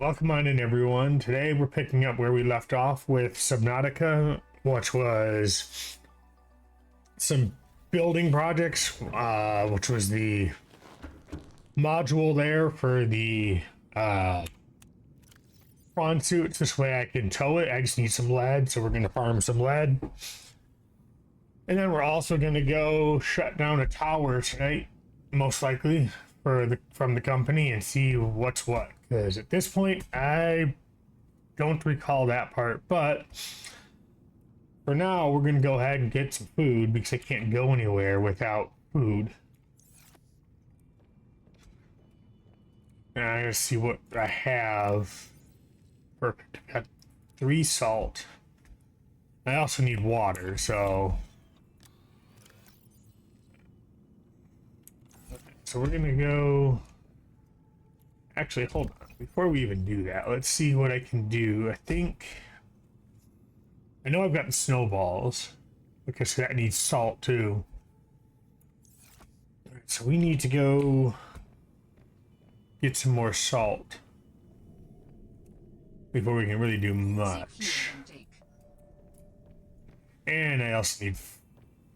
Welcome on in, everyone. Today we're picking up where we left off with Subnautica, which was some building projects, which was the module there for the prawn suits. This way I can tow it. I just need some lead, so we're going to farm some lead. And then we're also going to go shut down a tower tonight, most likely, from the company and see what's what. Because at this point, I don't recall that part. But for now, we're going to go ahead and get some food because I can't go anywhere without food. And I gotta see what I have. Perfect. I got 3 salt. I also need water, so. So we're gonna go. Actually, hold on. Before we even do that, let's see what I can do. I know I've got the snowballs because that needs salt too. All right, so we need to go get some more salt before we can really do much. And I also need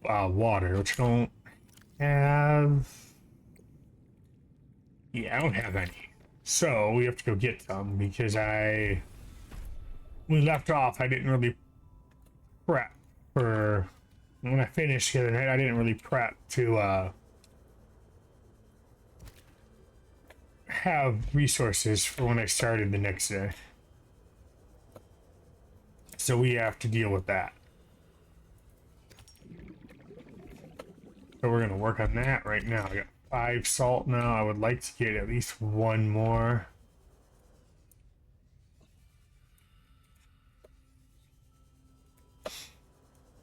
water, which I don't have. Yeah, I don't have any. So we have to go get some because when we left off, I didn't really prep for when I finished the other night. I didn't really prep to have resources for when I started the next day. So we have to deal with that. So we're gonna work on that right now. I got 5 salt now. I would like to get at least 1 more.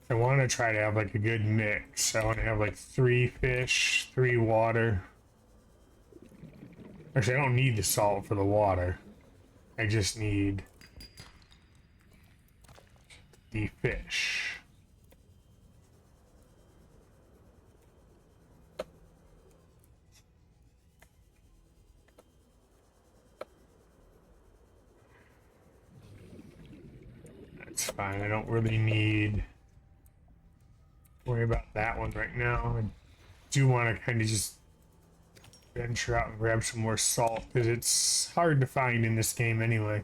I want to try to have like a good mix. I want to have like 3 fish, 3 water. Actually, I don't need the salt for the water. I just need the fish. That's fine. I don't really need worry about that one right now. I do want to kind of just venture out and grab some more salt because it's hard to find in this game anyway.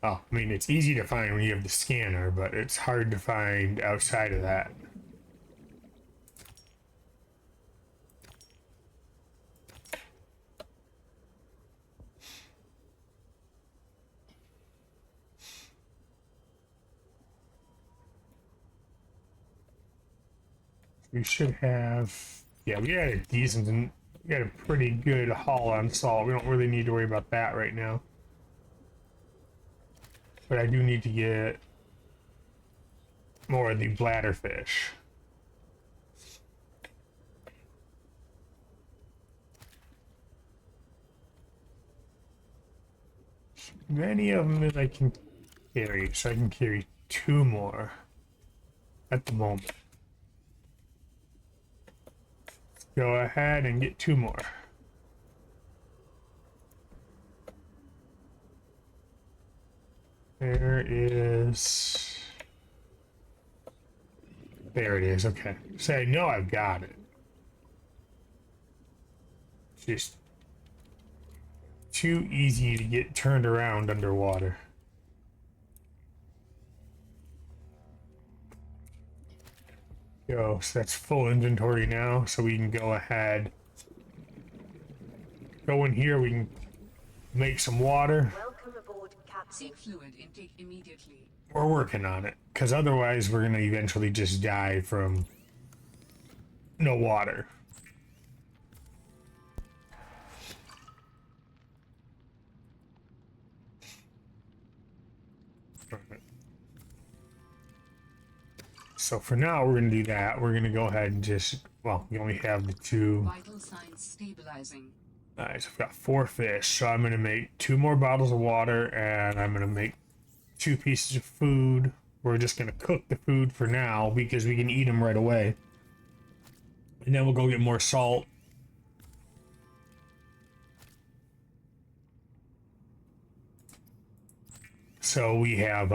Oh, I mean, it's easy to find when you have the scanner, but it's hard to find outside of that. We should have, yeah, we had a pretty good haul on salt. We don't really need to worry about that right now. But I do need to get more of the bladderfish. Many of them as I can carry, so I can carry 2 more at the moment. Go ahead and get 2 more. There it is. Okay. So I know I've got it. Just too easy to get turned around underwater. So that's full inventory now, so we can go ahead. Go in here, we can make some water. Welcome aboard, Captain. Seek fluid intake immediately. We're working on it, because otherwise we're going to eventually just die from no water. So for now, we're going to do that. We're going to go ahead and just, well, we only have the 2. Vital signs stabilizing. Nice, I've got 4 fish, so I'm going to make 2 more bottles of water, and I'm going to make 2 pieces of food. We're just going to cook the food for now, because we can eat them right away. And then we'll go get more salt So we have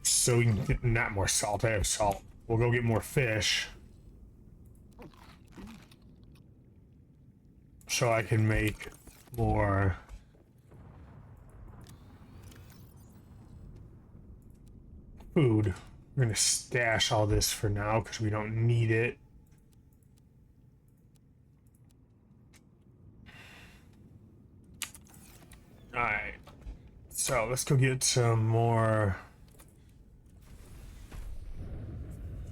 so we can get not more salt. I have salt. We'll go get more fish. So I can make more food. We're gonna stash all this for now because we don't need it. Alright. So let's go get some more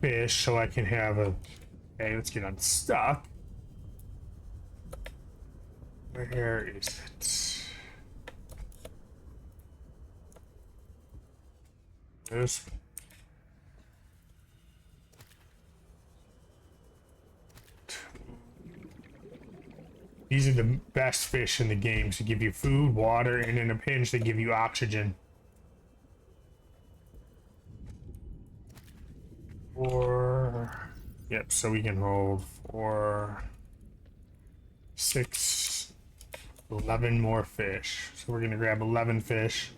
fish so I can have a. Hey, let's get unstuck. Where is it? This. These are the best fish in the game to give you food, water, and in a pinch they give you oxygen. Yep, so we can hold 4, 6, 11 more fish. So we're gonna grab 11 fish.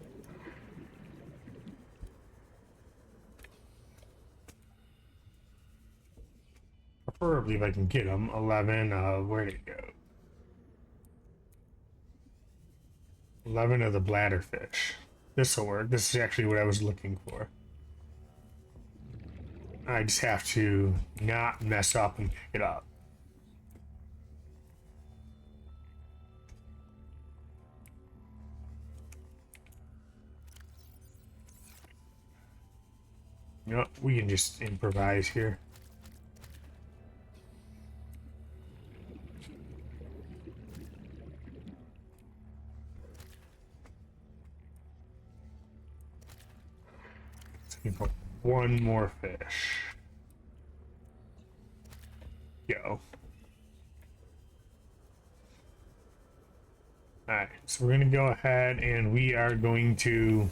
Preferably if I can get them. 11, where'd it go? 11 of the bladderfish. This'll work. This is actually what I was looking for. I just have to not mess up and pick it up. You know what? We can just improvise here. Put one more fish. Go. Alright, so we're gonna go ahead and we are going to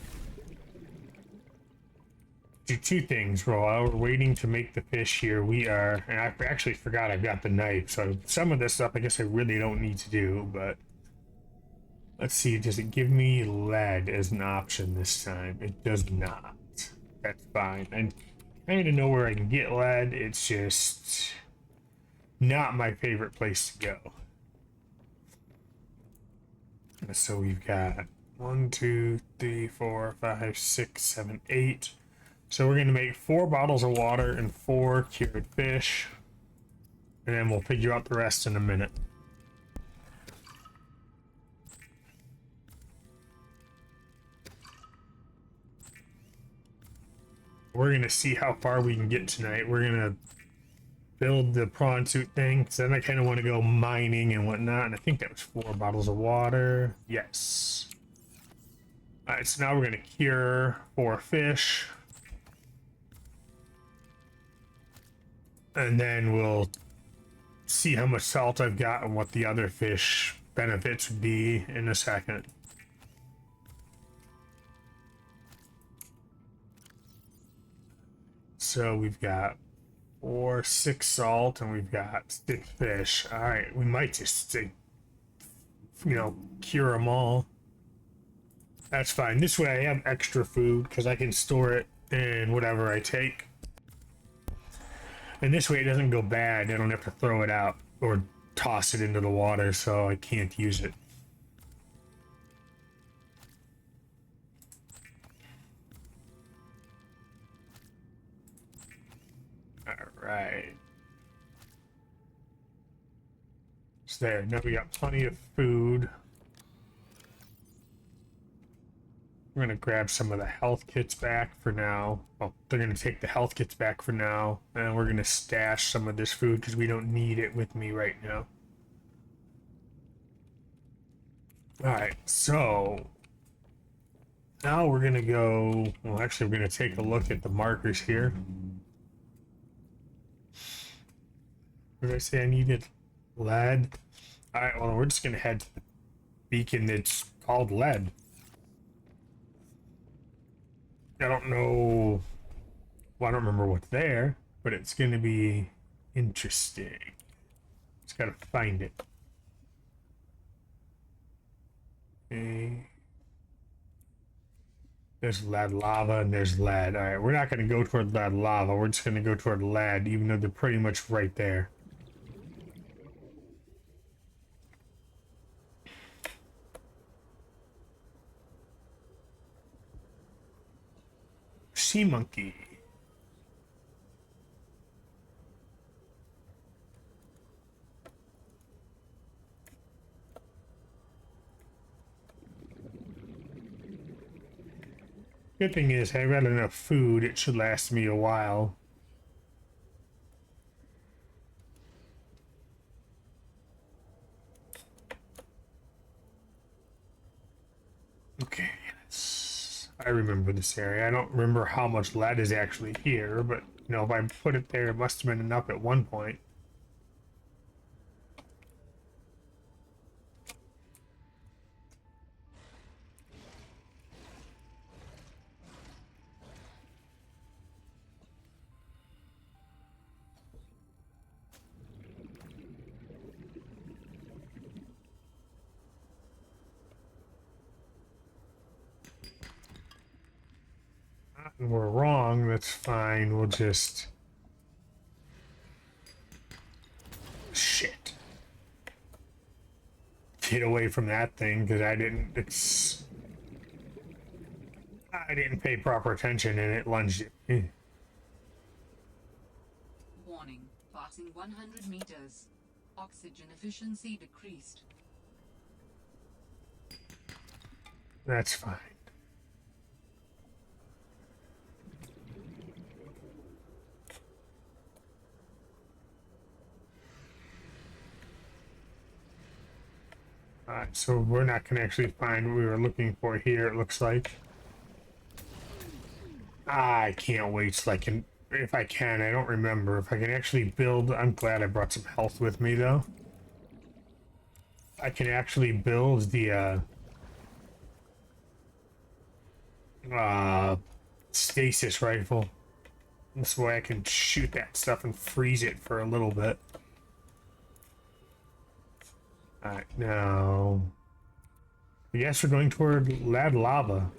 do two things. While we're waiting to make the fish here, we are, and I actually forgot I've got the knife, so some of this stuff I guess I really don't need to do, but let's see, does it give me lead as an option this time? It does not. That's fine. I kind of know where I can get lead. It's just not my favorite place to go. So we've got 1, 2, 3, 4, 5, 6, 7, 8. So we're going to make 4 bottles of water and 4 cured fish. And then we'll figure out the rest in a minute. We're going to see how far we can get tonight. We're going to build the prawn suit thing. So then I kind of want to go mining and whatnot. And I think that was 4 bottles of water. Yes. All right, so now we're going to cure 4 fish. And then we'll see how much salt I've got and what the other fish benefits would be in a second. So we've got 4, 6 salt, and we've got 6 fish. All right, we might just, cure them all. That's fine. This way I have extra food because I can store it in whatever I take. And this way it doesn't go bad. I don't have to throw it out or toss it into the water, so I can't use it. Alright. So there. Now we got plenty of food. We're going to grab some of the health kits back for now. Well, they're going to take the health kits back for now. And we're going to stash some of this food because we don't need it with me right now. Alright, so now we're going to go... Well, actually, we're going to take a look at the markers here. What did I say I needed? Lead. Alright, well, we're just going to head to the beacon that's called lead. I don't know. Well, I don't remember what's there, but it's going to be interesting. Just got to find it. Okay. There's lead lava and there's lead. Alright, we're not going to go toward lead lava. We're just going to go toward lead, even though they're pretty much right there. Sea monkey. Good thing is, I've got enough food. It should last me a while. Okay, yes. I remember this area. I don't remember how much lead is actually here, but, you know, if I put it there, it must have been enough at one point. And we're wrong, that's fine. We'll just... Shit. Get away from that thing, because I didn't pay proper attention and it lunged at me. Warning. Passing 100 meters. Oxygen efficiency decreased. That's fine. Alright, so we're not going to actually find what we were looking for here, it looks like. I can't wait till I can, if I can, I don't remember. If I can actually build, I'm glad I brought some health with me, though. I can actually build the, stasis rifle. This way I can shoot that stuff and freeze it for a little bit. Alright, now... I guess we're going toward lead lava.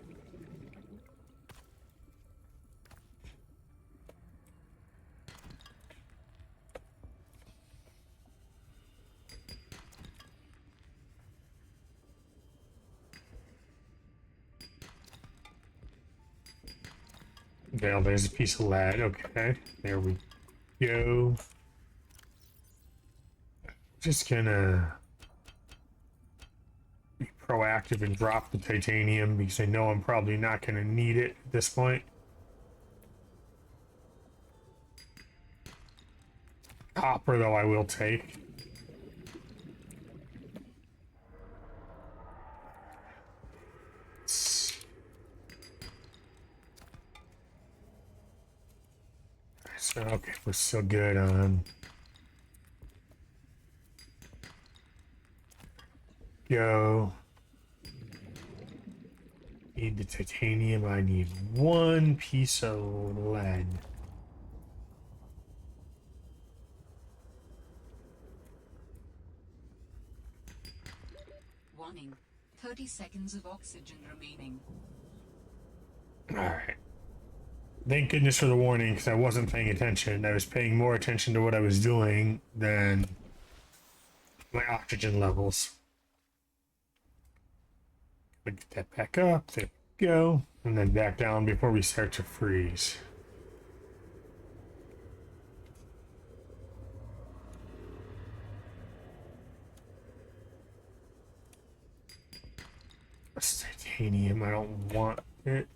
Well, there's a piece of lead. Okay, there we go. Just gonna be proactive and drop the titanium because I know I'm probably not gonna need it at this point. Copper, though, I will take. So, okay, we're still good on... Go. Need the titanium. I need one piece of lead. Warning. 30 seconds of oxygen remaining. Alright. Thank goodness for the warning, because I wasn't paying attention. I was paying more attention to what I was doing than my oxygen levels. We get that back up. There we go. And then back down before we start to freeze. That's titanium. I don't want it.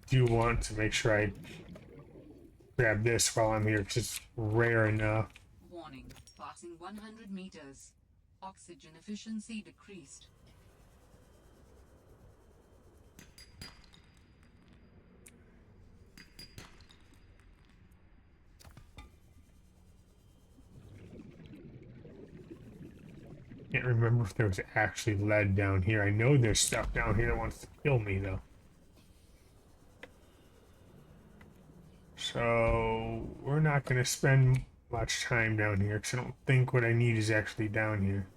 Do want to make sure I grab this while I'm here because it's rare enough. Warning. Passing 100 meters. Oxygen efficiency decreased. Can't remember if there was actually lead down here. I know there's stuff down here that wants to kill me, though. So, we're not going to spend much time down here, because I don't think what I need is actually down here.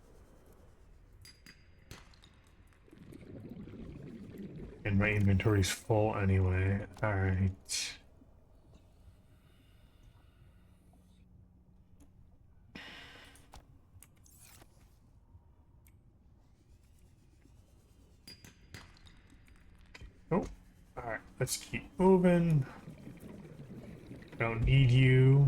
And my inventory's full anyway. Alright. Oh, alright, let's keep moving. Don't need you.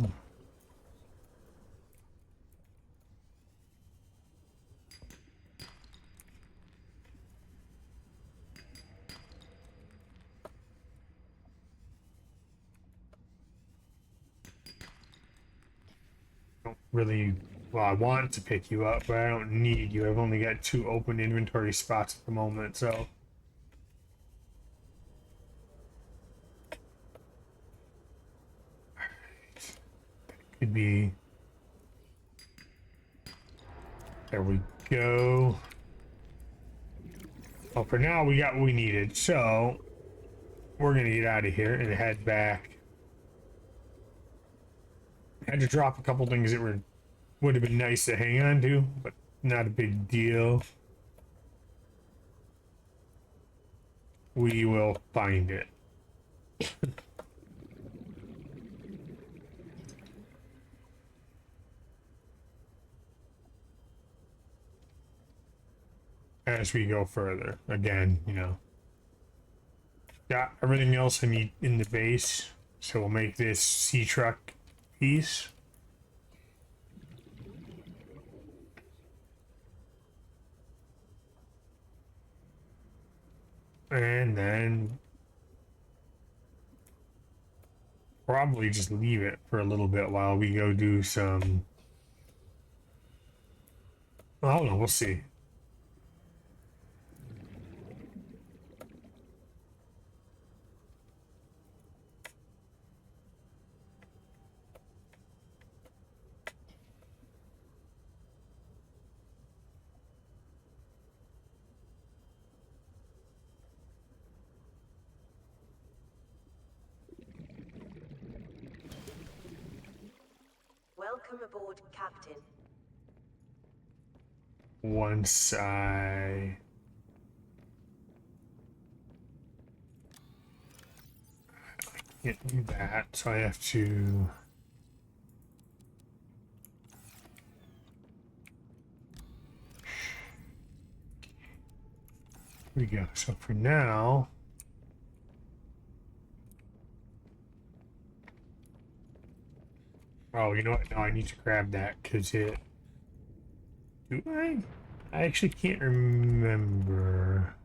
Don't really, well, I want to pick you up, but I don't need you. I've only got 2 open inventory spots at the moment, so. Could be. There we go. Well, for now, we got what we needed, so we're gonna get out of here and head back. Had to drop a couple things that would have been nice to hang on to, but not a big deal. We will find it. As we go further. Again, you know. Got everything else I need in the base, so we'll make this sea truck piece. And then probably just leave it for a little bit while we go do some. I don't know, we'll see. Welcome aboard, Captain. Once I can't do that, so I have to. Here we go. So for now, oh, you know what? No, I need to grab that because it. Do I? I actually can't remember.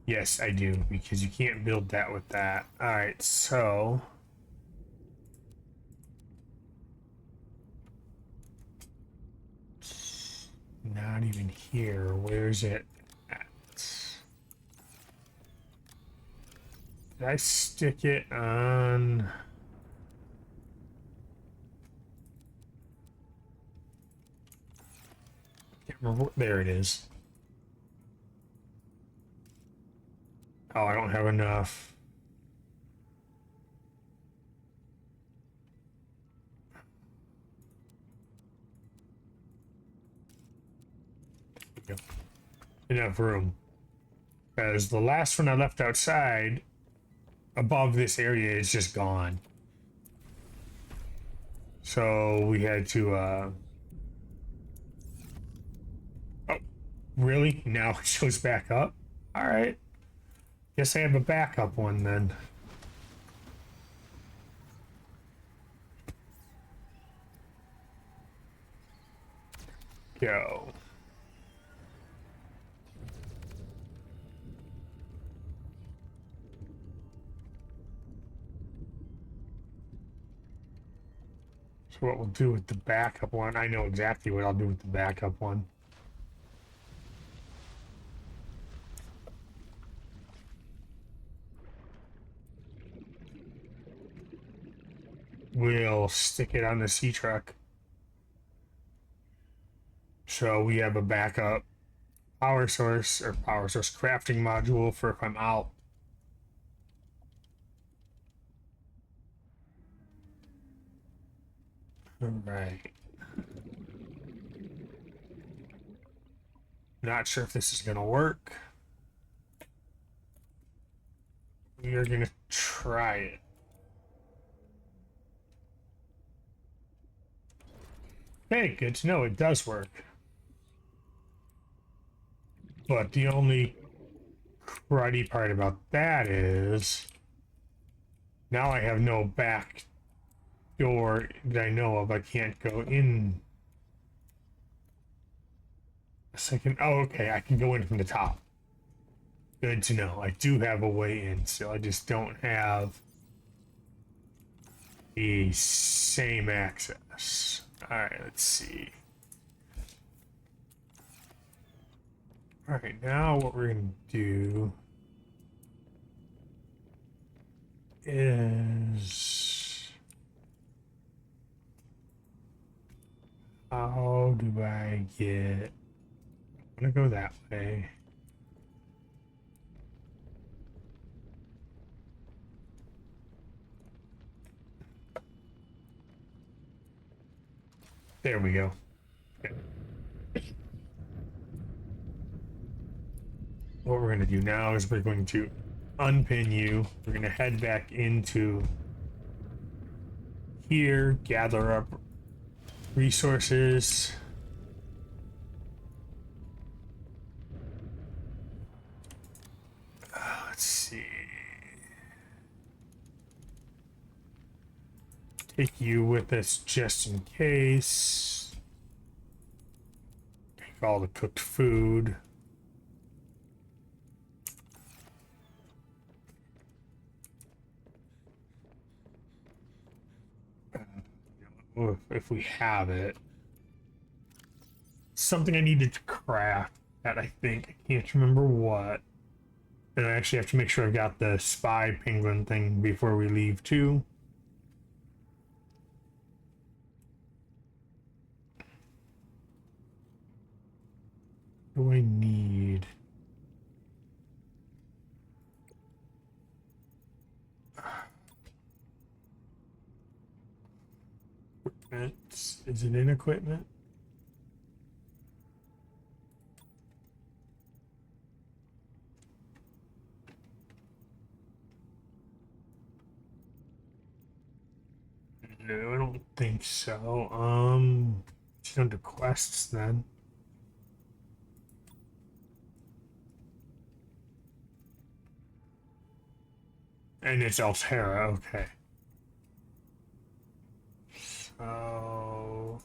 Yes, I do, because you can't build that with that. Alright, so. Not even here. Where's it at? Did I stick it on? Can't remember. There it is. Oh, I don't have enough. Yep. Enough room. Because the last one I left outside above this area is just gone. So we had to, oh, really? Now it shows back up? Alright. Guess I have a backup one then. Go. So what we'll do with the backup one, I know exactly what I'll do with the backup one. We'll stick it on the sea truck. So we have a backup power source crafting module for if I'm out. All right. Not sure if this is gonna work. We are gonna try it. Hey, good to know it does work. But the only cruddy part about that is now I have no back door that I know of. I can't go in. A second. Oh, okay. I can go in from the top. Good to know. I do have a way in, so I just don't have the same access. Alright, let's see. Alright, now what we're going to do is... How do I get... I'm going to go that way. There we go. Okay. What we're going to do now is we're going to unpin you. We're going to head back into here, gather up resources. Let's see. Take you with us just in case. Take all the cooked food. If we have it. Something I needed to craft that I think. I can't remember what. And I actually have to make sure I've got the spy penguin thing before we leave too. What do I need? Equipment. Is it in equipment? No, I don't think so. It's under quests then. And it's Altera, okay. So...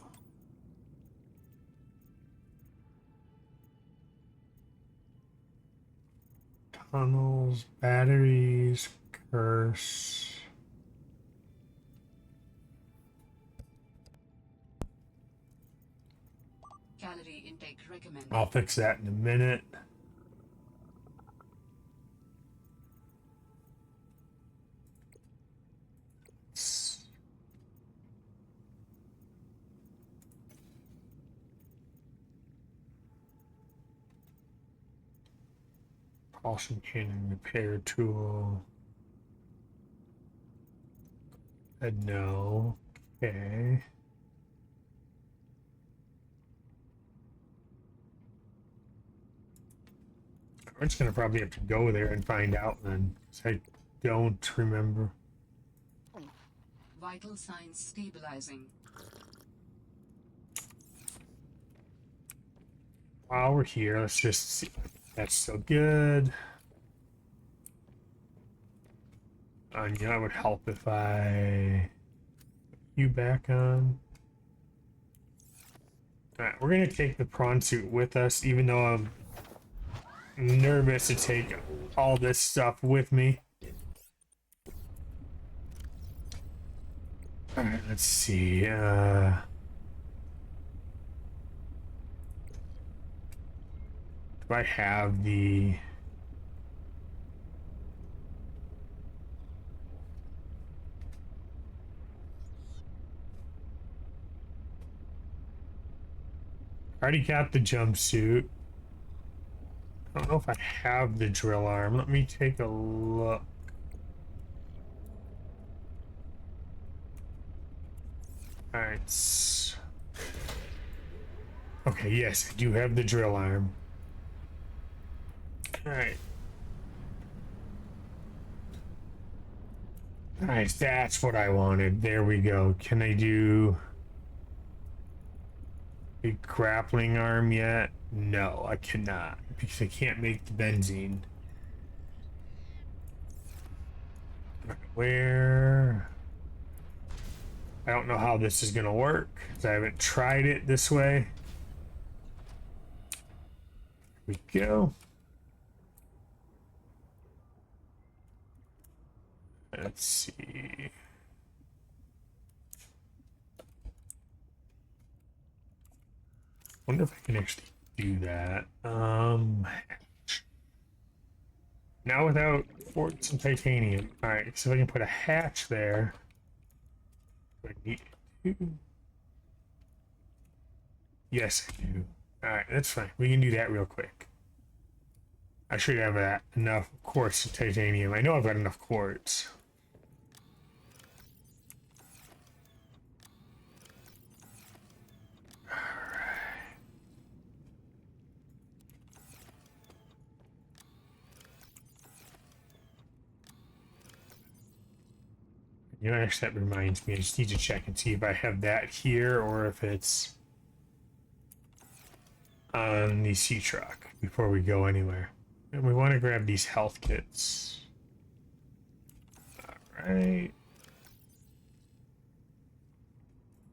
Tunnels, batteries, curse... Calorie intake recommended. I'll fix that in a minute. Propulsion cannon repair tool. No. Okay. We're just gonna probably have to go there and find out then, because I don't remember. Vital signs stabilizing. While we're here, let's just see. That's so good. And yeah, it would help if I put you back on. Alright, we're gonna take the prawn suit with us, even though I'm nervous to take all this stuff with me. Alright, let's see. Do I have the... I already got the jumpsuit. I don't know if I have the drill arm. Let me take a look. Alright. Okay, yes, I do have the drill arm. Alright. Nice, that's what I wanted. There we go. Can I do a grappling arm yet? No, I cannot because I can't make the benzene. Where? I don't know how this is gonna work because I haven't tried it this way. Here we go. Let's see. Wonder if I can actually do that. Now without quartz and titanium. All right, so if I can put a hatch there. Do I need to? Yes, I do. All right, that's fine. We can do that real quick. I should have that enough quartz and titanium. I know I've got enough quartz. You know, actually, that reminds me. I just need to check and see if I have that here or if it's on the sea truck before we go anywhere. And we want to grab these health kits. All right.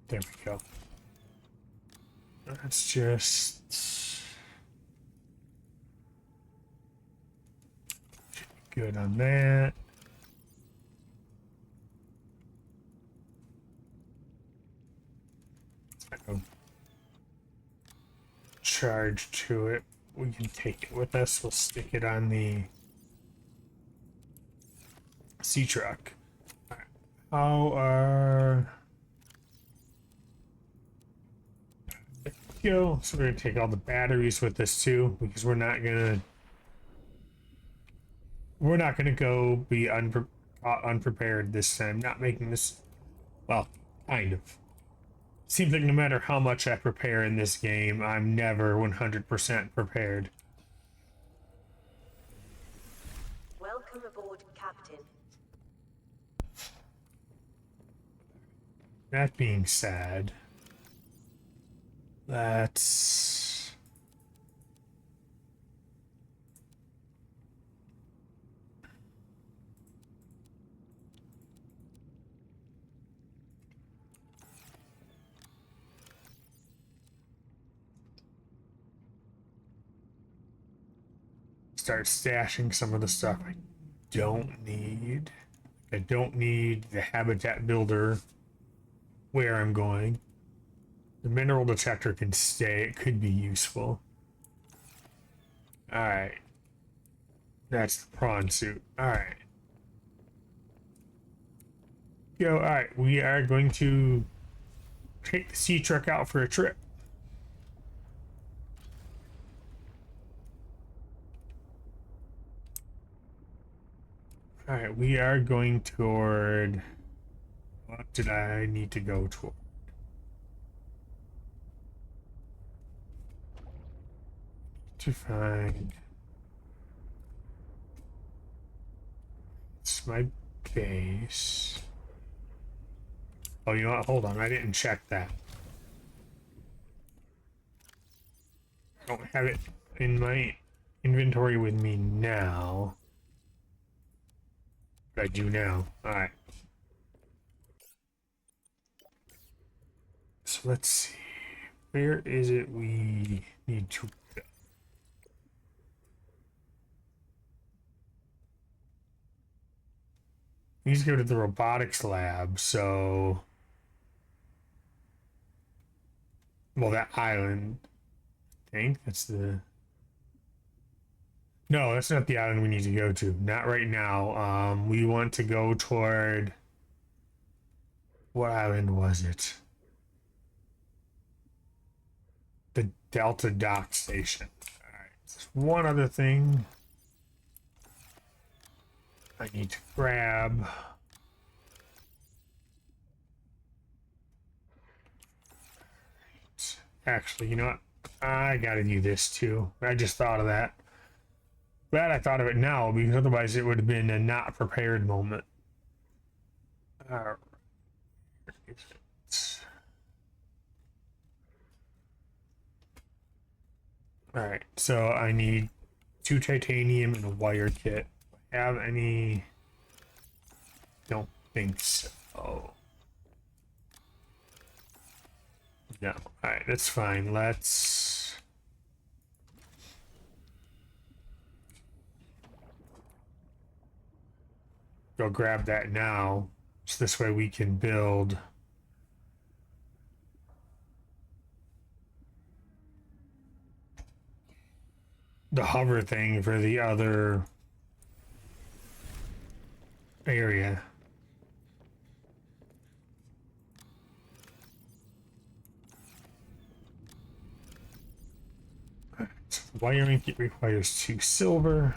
There we go. Let's just good on that. Charge to it. We can take it with us. We'll stick it on the sea truck. How are go? So we're gonna take all the batteries with us too, because we're not gonna go be unprepared this time. Not making this, well, kind of. Seems like no matter how much I prepare in this game, I'm never 100% prepared. Welcome aboard, Captain. That being said, let's start stashing some of the stuff I don't need. I don't need the habitat builder where I'm going. The mineral detector can stay. It could be useful. Alright. That's the prawn suit. Alright. Go. Alright. We are going to take the sea truck out for a trip. Alright. We are going toward... What did I need to go toward? To find... It's my base. Oh, you know what? Hold on. I didn't check that. I don't have it in my inventory with me now. But I do now. Alright. So let's see. Where is it we need to go? We need to go to the robotics lab, so... Well, that island... I think that's the... No, that's not the island we need to go to. Not right now. We want to go toward... What island was it? The Delta Dock Station. Alright, there's one other thing I need to grab. Actually, you know what? I gotta do this too. I just thought of that. Glad I thought of it now, because otherwise it would have been a not prepared moment. Alright. Alright, so I need 2 titanium and a wire kit. Have any? Don't think so. No. Alright, that's fine. Let's go grab that now. So this way we can build the hover thing for the other area. So the wiring kit requires 2 silver.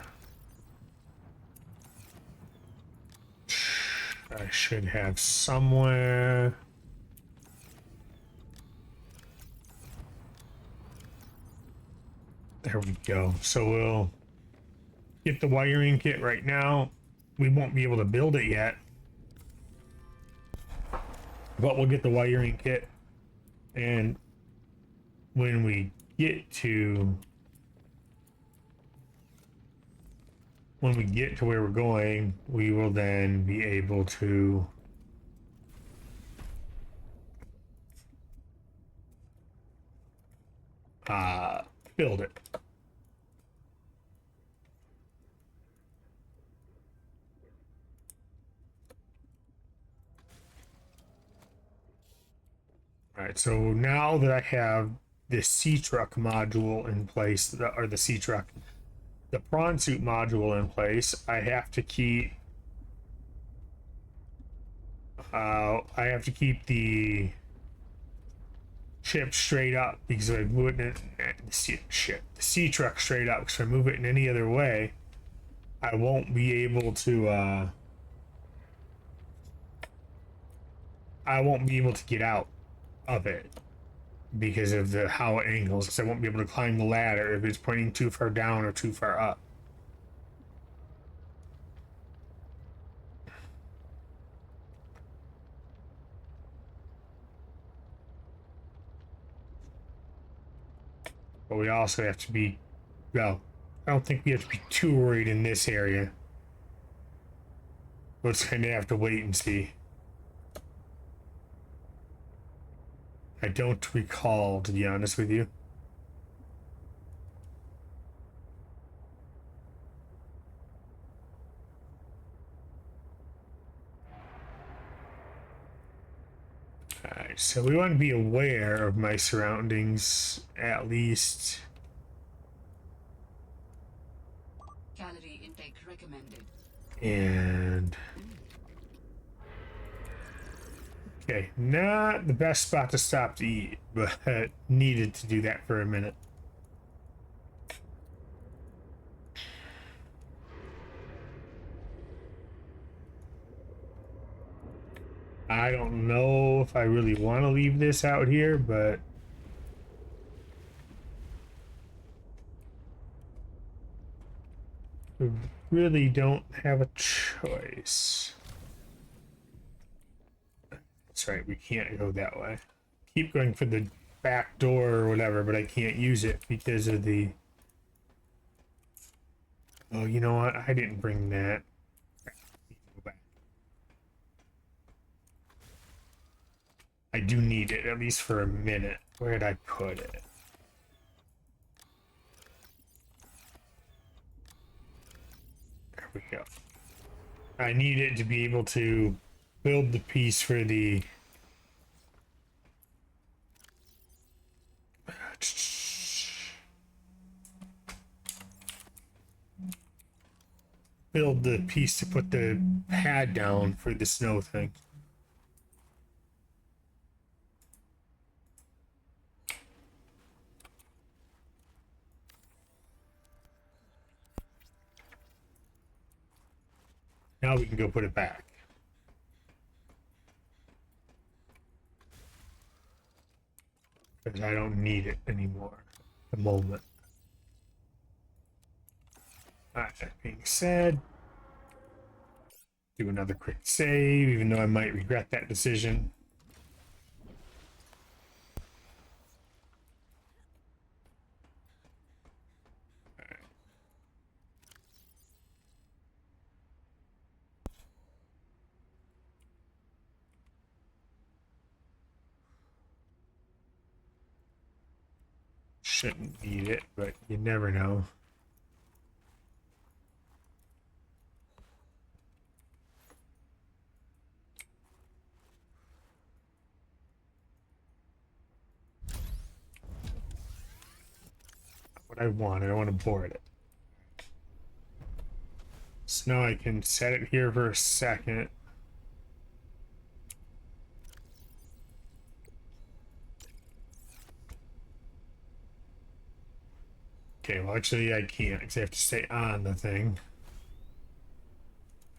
I should have somewhere. There we go. So we'll get the wiring kit right now. We won't be able to build it yet, but we'll get the wiring kit, and when we get to where we're going, we will then be able to build it. All right, so now that I have the sea truck module in place, or the sea truck, the prawn suit module in place, I have to keep the ship straight up, because if I move it the sea truck straight up, because if I move it in any other way, I won't be able to get out of it because of how it angles, because I won't be able to climb the ladder if it's pointing too far down or too far up. But we also have to be, well, I don't think we have to be too worried in this area. We'll just kind of have to wait and see. I don't recall, to be honest with you. Alright, so we want to be aware of my surroundings, at least. Calorie intake recommended. And okay, not the best spot to stop to eat, but needed to do that for a minute. I don't know if I really want to leave this out here, but we really don't have a choice. That's right, we can't go that way. Keep going for the back door or whatever, but I can't use it because of the... Oh, you know what? I didn't bring that. Go back. I do need it, at least for a minute. Where did I put it? There we go. I need it to be able to build the piece for the... build the piece to put the pad down for the snow thing. Now we can go put it back. Because I don't need it anymore at the moment. Alright, that being said, Do another quick save, even though I might regret that decision. Shouldn't need it, but you never know. What I want to board it. So now I can set it here for a second. Okay, well actually I can't because I have to stay on the thing.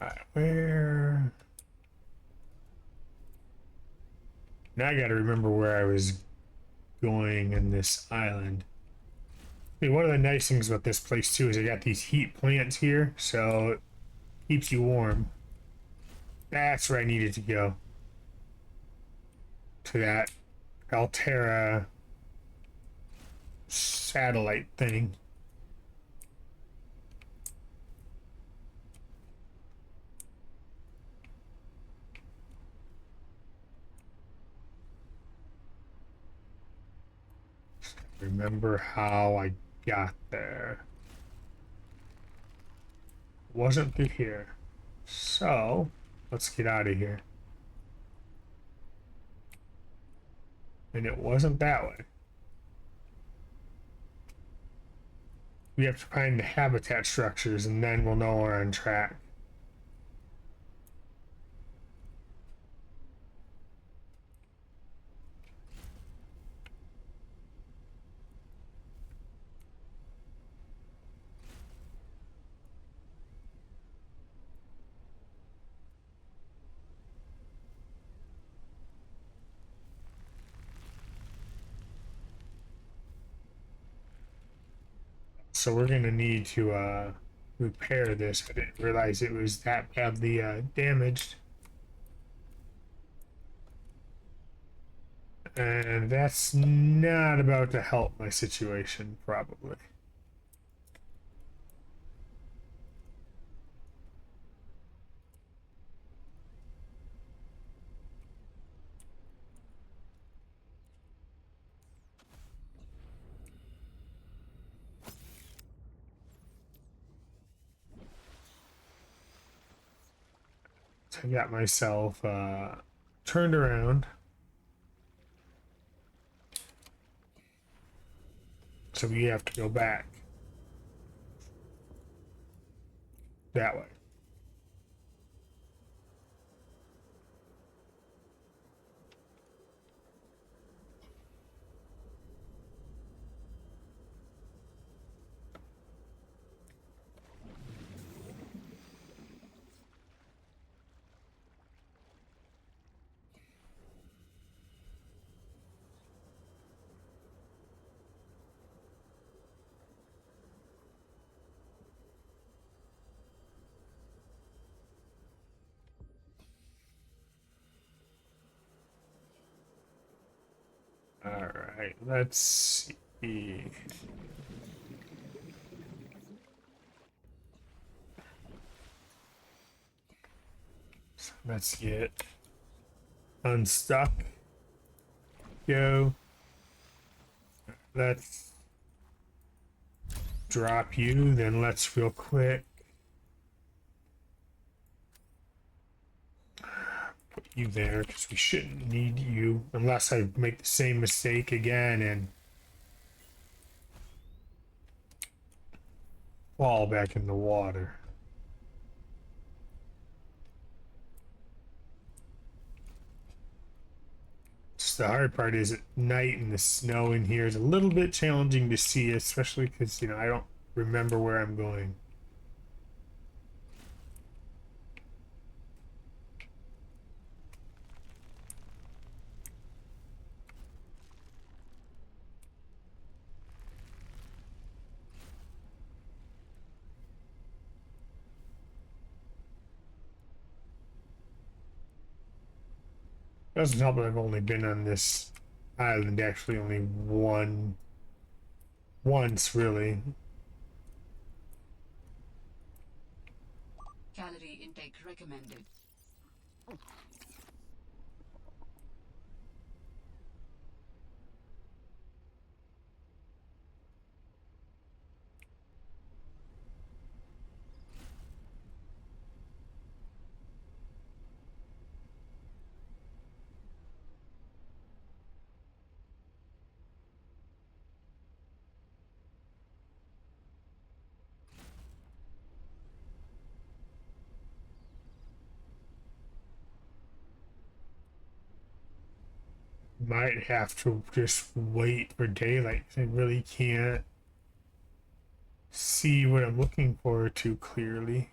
Alright, where? Now I gotta remember where I was going in this island. I mean, one of the nice things about this place too is I got these heat plants here, so it keeps you warm. That's where I needed to go. To that Altera satellite thing. Remember how I got there. Wasn't through here. So, let's get out of here. And it wasn't that way. We have to find the habitat structures and then we'll know we're on track. So we're gonna need to repair this. I didn't realize it was that badly damaged. And that's not about to help my situation, probably. So I got myself turned around. So we have to go back that way. All right, let's see. So let's get unstuck. Go. Let's drop you, then let's real quick put you there because we shouldn't need you unless I make the same mistake again and fall back in the water. Just the hard part is at night and the snow in here is a little bit challenging to see, especially because, you know, I don't remember where I'm going. Doesn't help that I've only been on this island actually only once really. Calorie intake recommended. Might have to just wait for daylight. I really can't see what I'm looking for too clearly.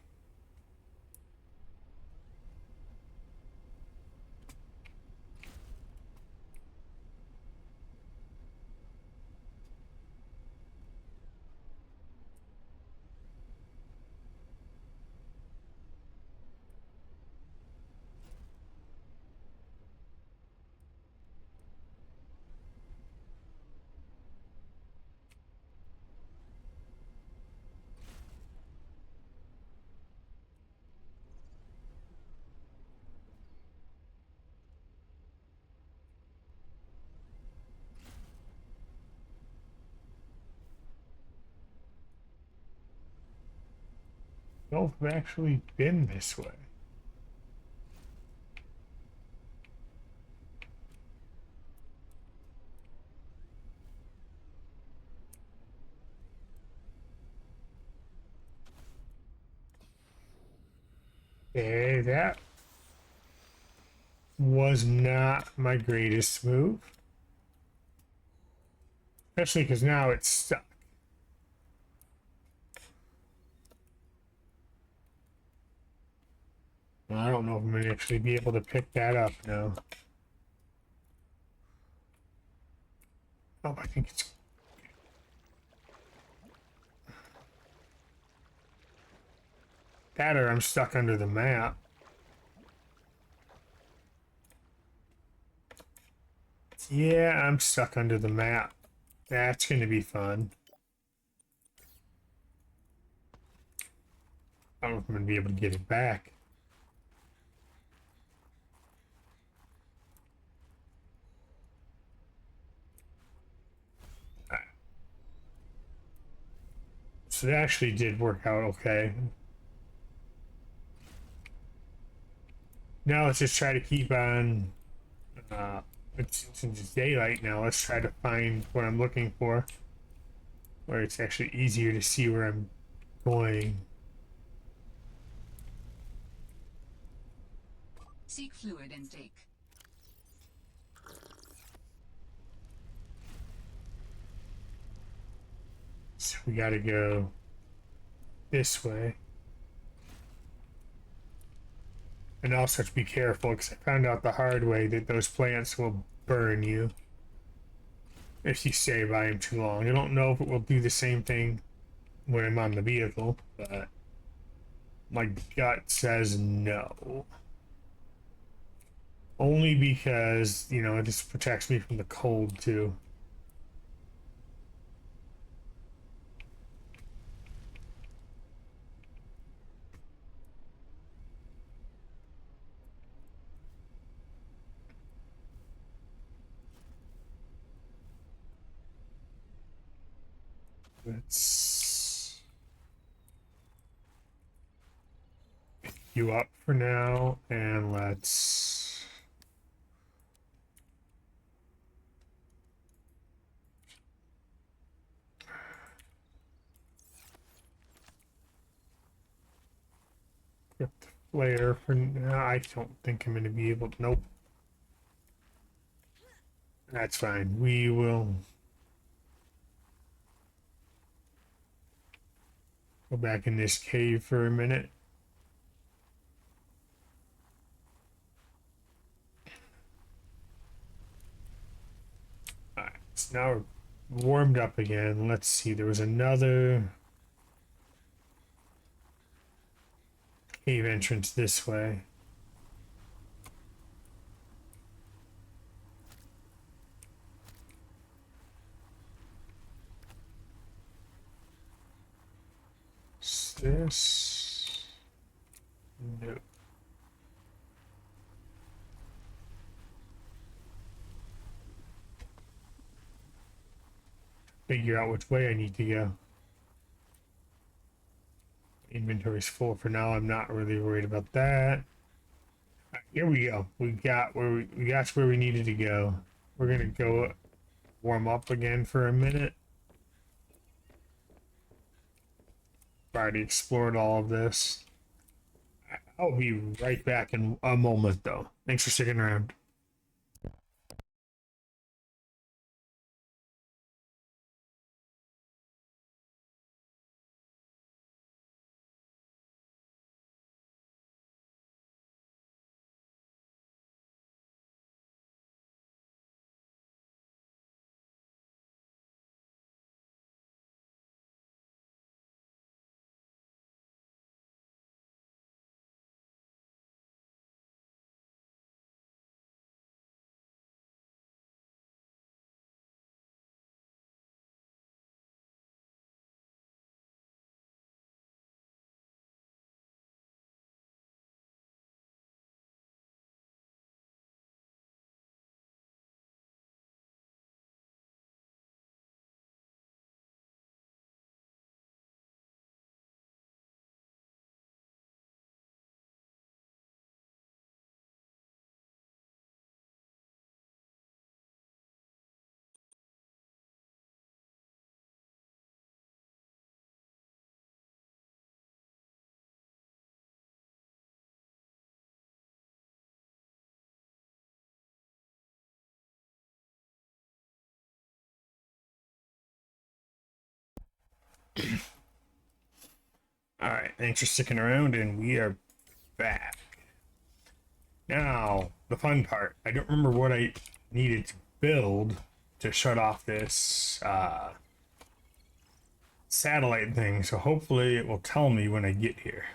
No, I've actually been this way. Okay, that was not my greatest move. Especially because now it's stuck. I don't know if I'm going to actually be able to pick that up now. Oh, I think it's... That or I'm stuck under the map. Yeah, I'm stuck under the map. That's going to be fun. I don't know if I'm going to be able to get it back. So it actually did work out okay. Now let's just try to keep on. Since it's daylight now, let's try to find what I'm looking for, where it's actually easier to see where I'm going. Seek fluid intake. So we gotta go this way. And also to be careful, because I found out the hard way that those plants will burn you if you stay by them too long. I don't know if it will do the same thing when I'm on the vehicle, but my gut says no. Only because, you know, it just protects me from the cold too. Let's pick you up for now, and let's get the flare for now. I don't think I'm going to be able to. Nope. That's fine. We will go back in this cave for a minute. Alright, so now we're warmed up again. Let's see. There was another cave entrance this way. this? No. Figure out which way I need to go. Inventory's full for now. I'm not really worried about that. Right, here we go. We got where we needed to go. We're gonna go warm up again for a minute. Already explored all of this. I'll be right back in a moment, though. Thanks for sticking around. All right, thanks for sticking around, and we are back. Now, the fun part. I don't remember what I needed to build to shut off this satellite thing, so hopefully it will tell me when I get here.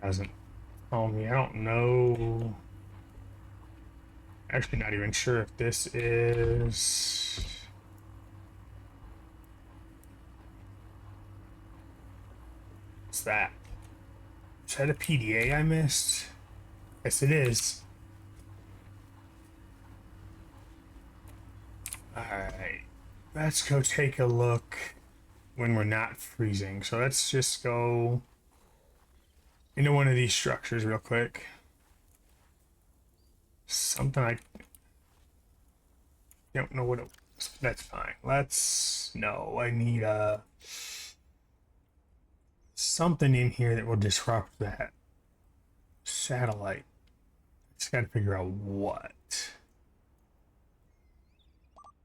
Doesn't tell me. I don't know. Actually, not even sure if this is. What's that? Is that a PDA I missed? Yes, it is. Alright. Let's go take a look when we're not freezing. So let's just go into one of these structures real quick. Something I don't know what it was. That's fine. No, I need something in here that will disrupt that satellite. Just gotta figure out what.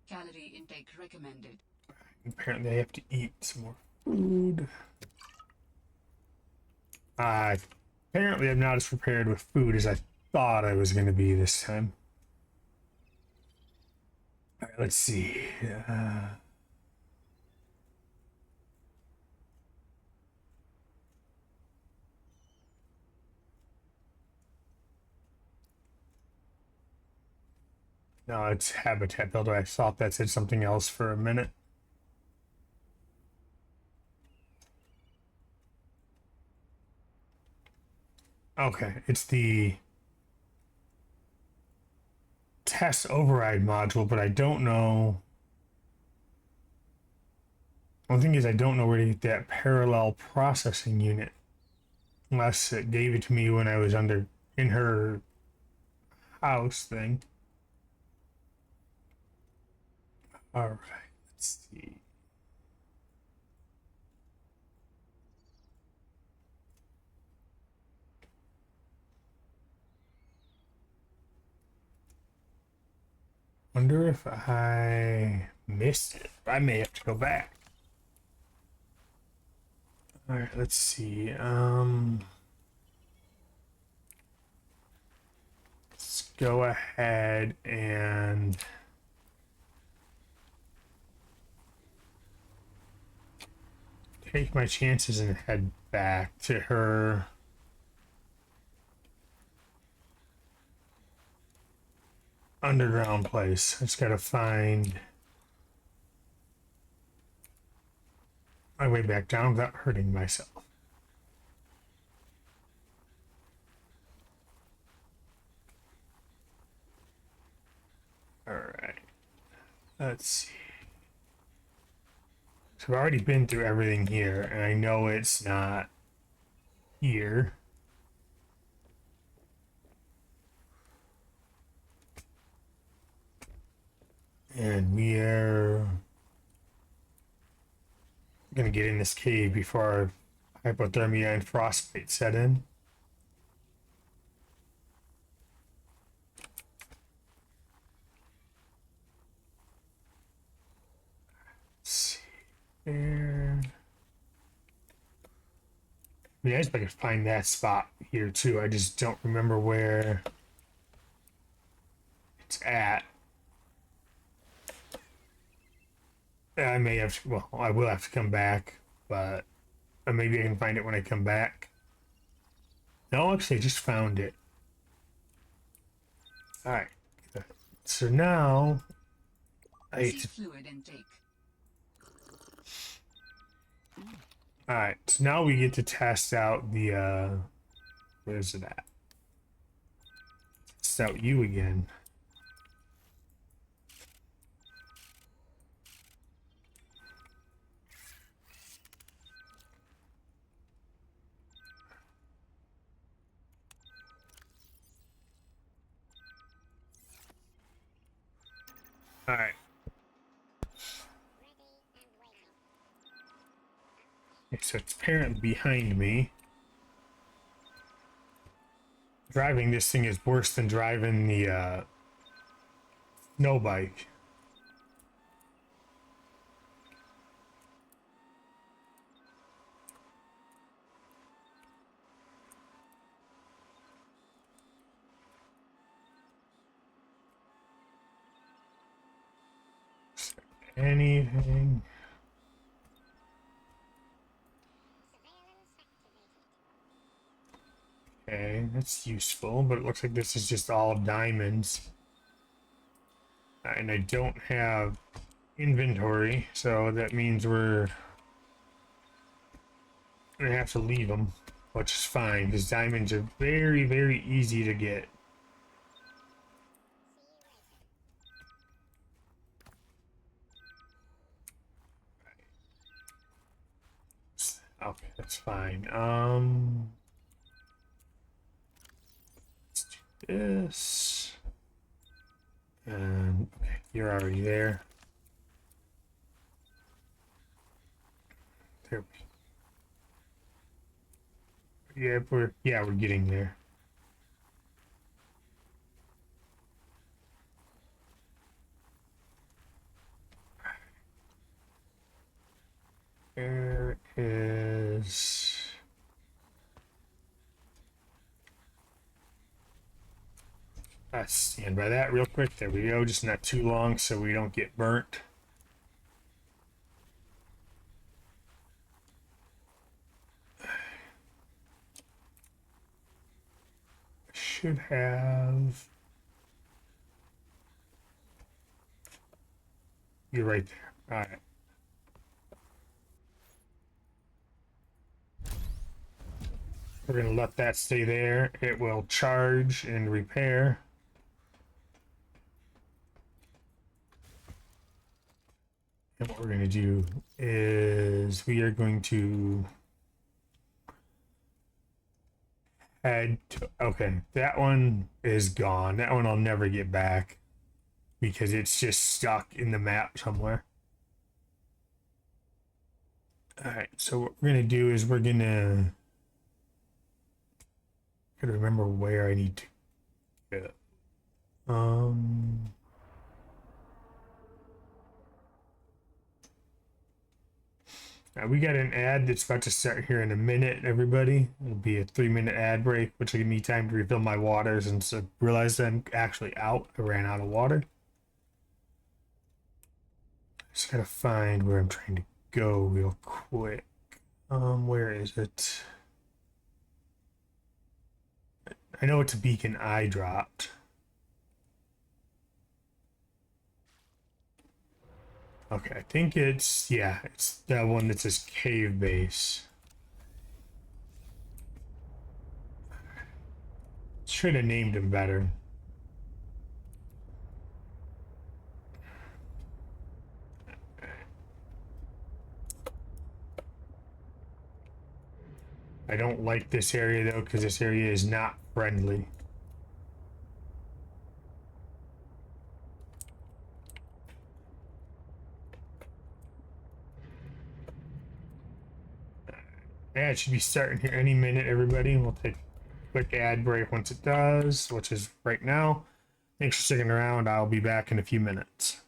Calorie intake recommended. Apparently I have to eat some more food. Apparently I'm not as prepared with food as I thought I was going to be this time. All right, let's see. No, it's habitat builder. I thought that said something else for a minute. Okay, it's the test override module, but I don't know. One thing is, I don't know where to get that parallel processing unit, unless it gave it to me when I was in her house thing. All right, let's see. Wonder if I missed it. I may have to go back. All right, let's see. Let's go ahead and take my chances and head back to her underground place. I just gotta find my way back down without hurting myself. All right, let's see. So I've already been through everything here, and I know it's not here. And we are gonna get in this cave before hypothermia and frostbite set in. Let's see there. I mean, I just I could find that spot here too. I just don't remember where it's at. I may have to, well, I will have to come back, but maybe I can find it when I come back. No, actually, I just found it. All right. So now, See fluid intake. all right. So now we get to test out the where's it at? Test out you again. All right. Okay, so it's apparently behind me. Driving this thing is worse than driving the snow bike. Anything? Okay, that's useful, but it looks like this is just all diamonds. And I don't have inventory, so that means we're gonna have to leave them, which is fine, because diamonds are very, very easy to get. Okay, that's fine. Let's do this. And okay, you're already there. There we yeah, we're getting there. There is let's stand by that real quick. There we go. Just not too long so we don't get burnt. Should have. You're right there. All right. We're going to let that stay there. It will charge and repair. And what we're going to do is we are going to head to, okay, that one is gone. That one I'll never get back because it's just stuck in the map somewhere. All right, so what we're going to do is we're going to gotta remember where I need to go. We got an ad that's about to start here in a minute, everybody. It'll be a 3-minute ad break, which will give me time to refill my water since I realized I'm actually out. I ran out of water. Just gotta find where I'm trying to go real quick. Where is it? I know it's a beacon I dropped. Okay, I think it's, yeah, it's that one that says cave base. Should have named him better. I don't like this area though, because this area is not friendly. Yeah, it should be starting here any minute, everybody. We'll take a quick ad break once it does, which is right now. Thanks for sticking around. I'll be back in a few minutes.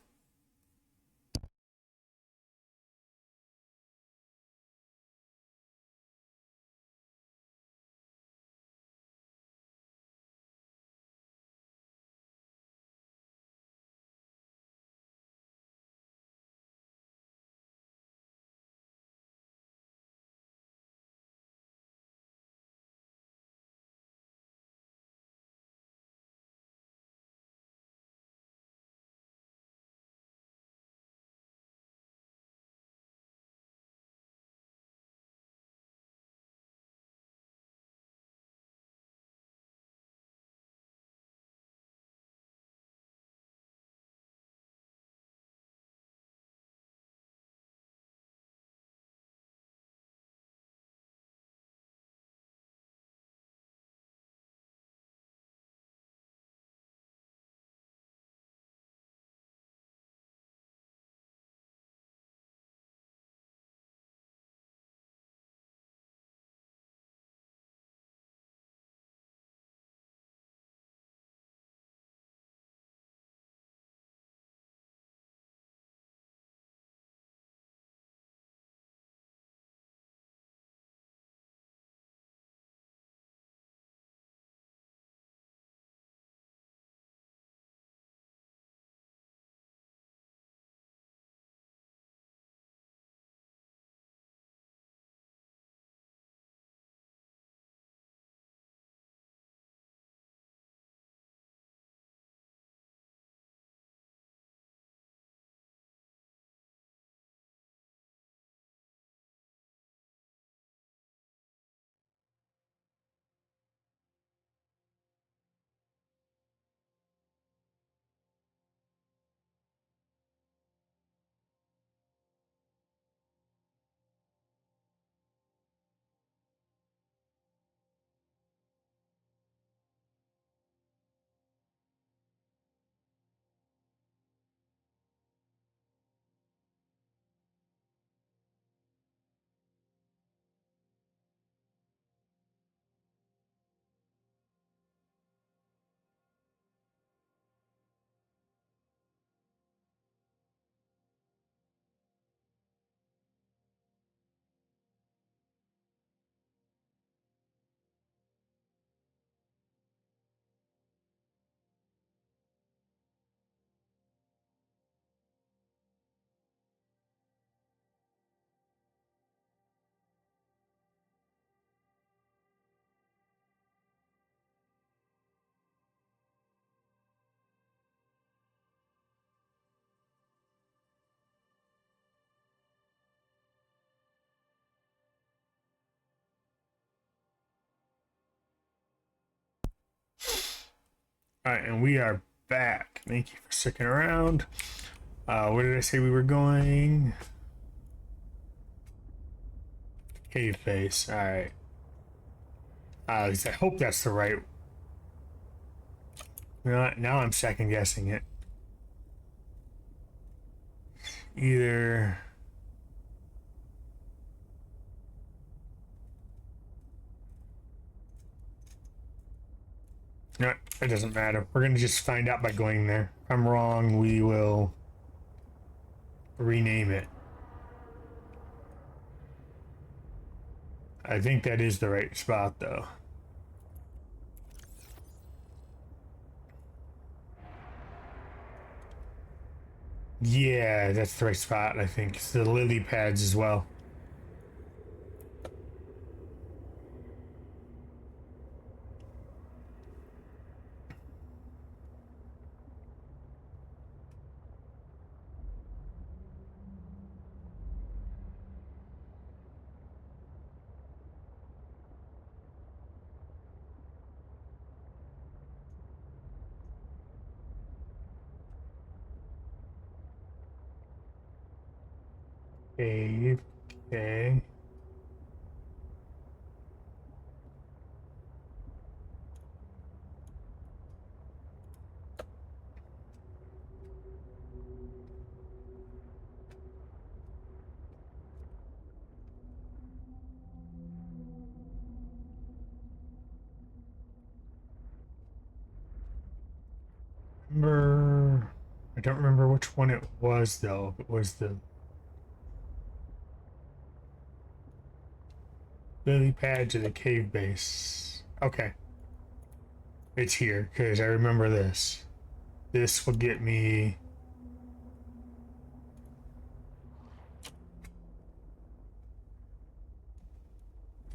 All right, and we are back. Thank you for sticking around. Where did I say we were going? Cave face. All right. At least I hope that's the right. Now I'm second guessing it. Either. No, it doesn't matter. We're gonna just find out by going there. If I'm wrong, we will rename it. I think that is the right spot, though. Yeah, that's the right spot, I think. It's the lily pads as well. Cave. Okay. I don't remember which one it was though. It was the lily pad to the cave base. Okay. It's here because I remember this. This will get me.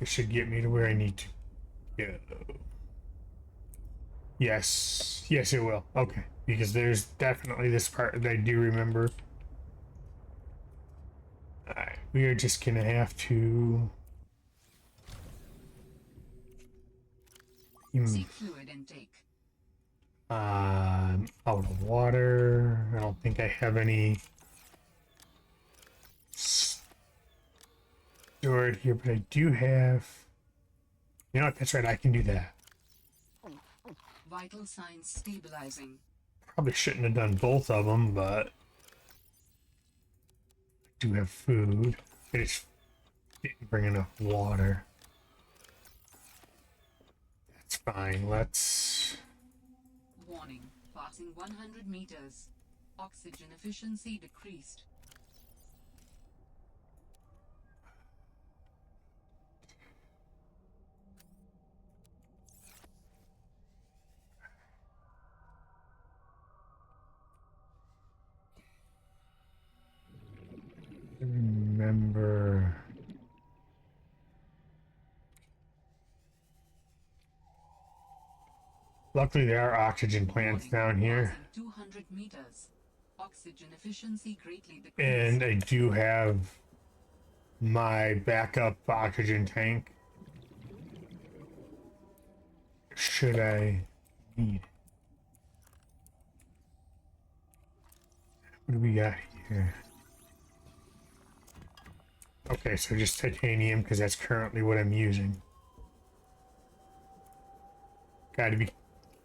It should get me to where I need to go. Yes. Yes, it will. Okay. Because there's definitely this part that I do remember. Alright. We are just gonna have to. Seek fluid intake. Out of water. I don't think I have any stored here, but I do have. You know what? That's right. I can do that. Vital signs stabilizing. Probably shouldn't have done both of them, but I do have food. I just didn't bring enough water. That's fine. Let's. Warning. Passing 100 meters. Oxygen efficiency decreased. Remember. Luckily, there are oxygen plants down here. 200 meters. Oxygen efficiency greatly decreased. And I do have my backup oxygen tank. Should I need it? What do we got here? Okay, so just titanium because that's currently what I'm using. Gotta be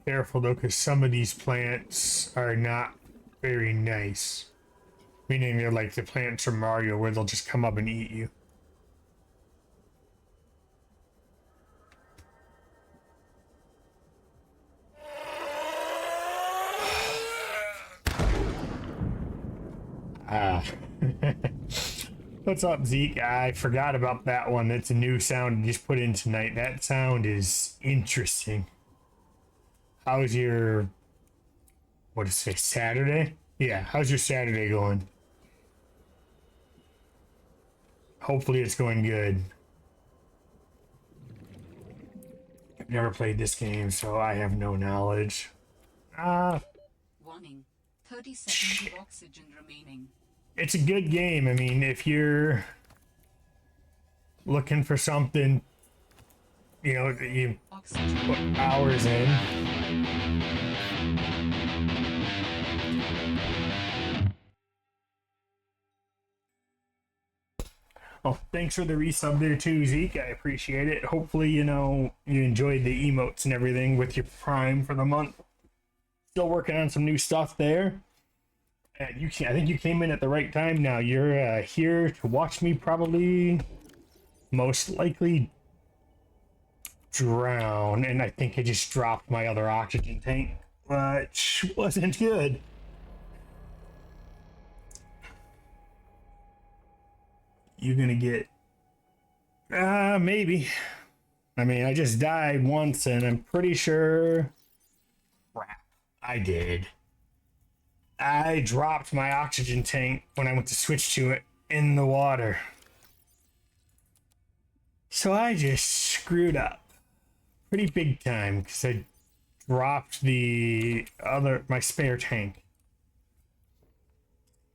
careful though, because some of these plants are not very nice. Meaning they're like the plants from Mario where they'll just come up and eat you. Ah. What's up, Zeke? I forgot about that one. That's a new sound you just put in tonight. That sound is interesting. How's your, what is it, Saturday? Yeah, how's your Saturday going? Hopefully it's going good. I've never played this game, so I have no knowledge. Warning. 30 seconds of oxygen remaining. It's a good game. I mean, if you're looking for something, you know, that you Oxygen. put hours in. Oh, thanks for the resub there too, Zeke. I appreciate it. Hopefully, you know, you enjoyed the emotes and everything with your Prime for the month. Still working on some new stuff there. And I think you came in at the right time now. You're here to watch me probably, most likely, drown. And I think I just dropped my other oxygen tank, which wasn't good. You're gonna get maybe. I mean, I just died once and I'm pretty sure crap, I did. I dropped my oxygen tank when I went to switch to it in the water. So I just screwed up pretty big time because I dropped my spare tank.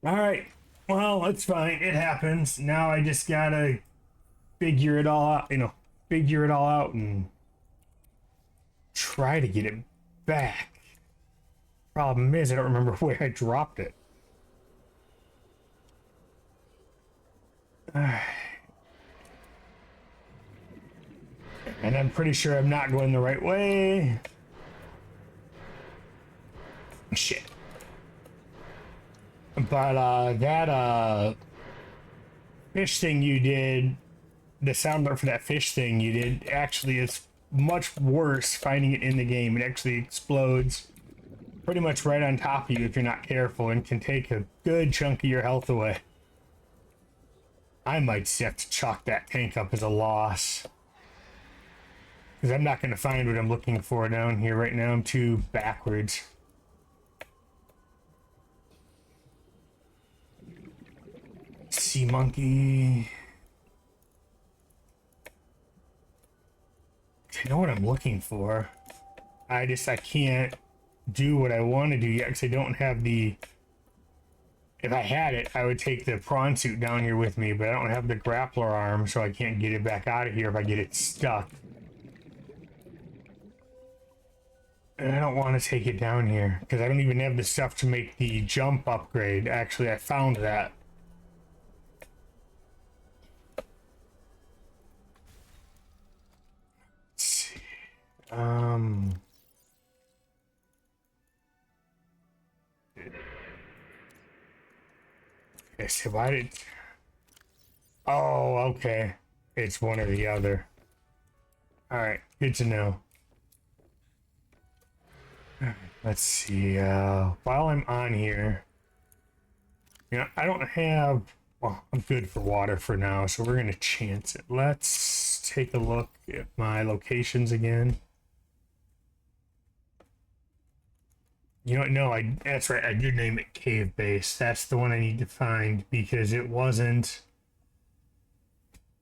All right. Well, it's fine. It happens. Now I just gotta figure it all out, figure it all out and try to get it back. Problem is, I don't remember where I dropped it. And I'm pretty sure I'm not going the right way. Shit. But that fish thing you did, the sound for that fish thing you did, actually is much worse finding it in the game. It actually explodes pretty much right on top of you if you're not careful and can take a good chunk of your health away. I might just have to chalk that tank up as a loss. Because I'm not going to find what I'm looking for down here right now. I'm too backwards. Sea monkey. I know what I'm looking for. I can't do what I want to do yet because I don't have the... If I had it, I would take the prawn suit down here with me, but I don't have the grappler arm, so I can't get it back out of here if I get it stuck. And I don't want to take it down here because I don't even have the stuff to make the jump upgrade. Actually, I found that. Let's see. Okay, so why did... Oh, okay. It's one or the other. Alright, good to know. Let's see, while I'm on here, you know, I don't have, well, I'm good for water for now, so we're going to chance it. Let's take a look at my locations again. You know what, no, that's right, I did name it Cave Base. That's the one I need to find because it wasn't,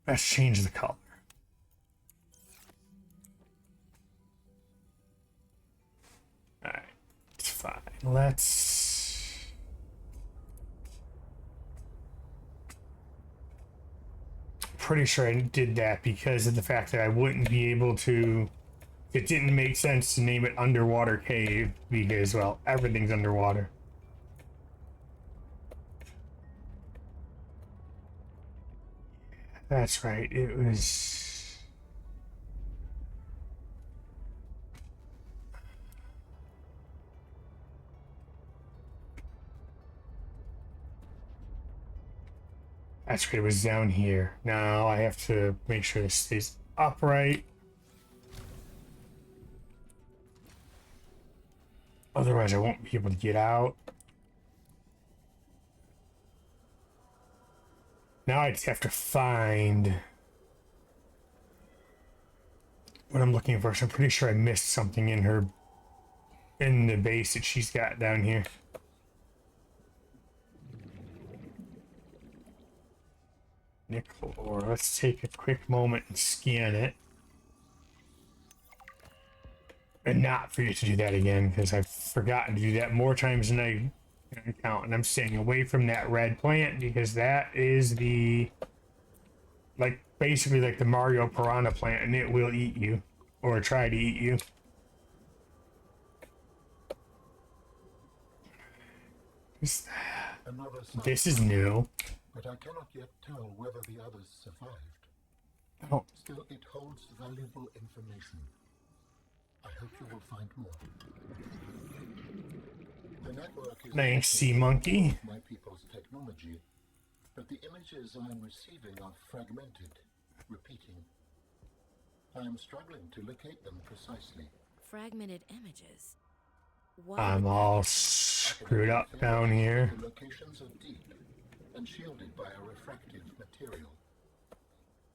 let's change the color. Alright, it's fine. Let's... Pretty sure I did that because of the fact that I wouldn't be able to... It didn't make sense to name it Underwater Cave because, well, everything's underwater. That's right, it was... That's right, it was down here. Now I have to make sure this stays upright. Otherwise I won't be able to get out. Now I just have to find what I'm looking for. So I'm pretty sure I missed something in her, in the base that she's got down here. Nickel ore. Let's take a quick moment and scan it. And not forget to do that again, because I've forgotten to do that more times than I can count. And I'm staying away from that red plant, because that is the... like, basically like the Mario Piranha plant, and it will eat you. Or try to eat you. This is new. But I cannot yet tell whether the others survived. Oh. Still, it holds valuable information. I hope you will find more. The network is Thanks, sea monkey. my people's technology, but the images I am receiving are fragmented, repeating. I am struggling to locate them precisely. Fragmented images. I'm all screwed up down here. The locations are deep and shielded by a refractive material,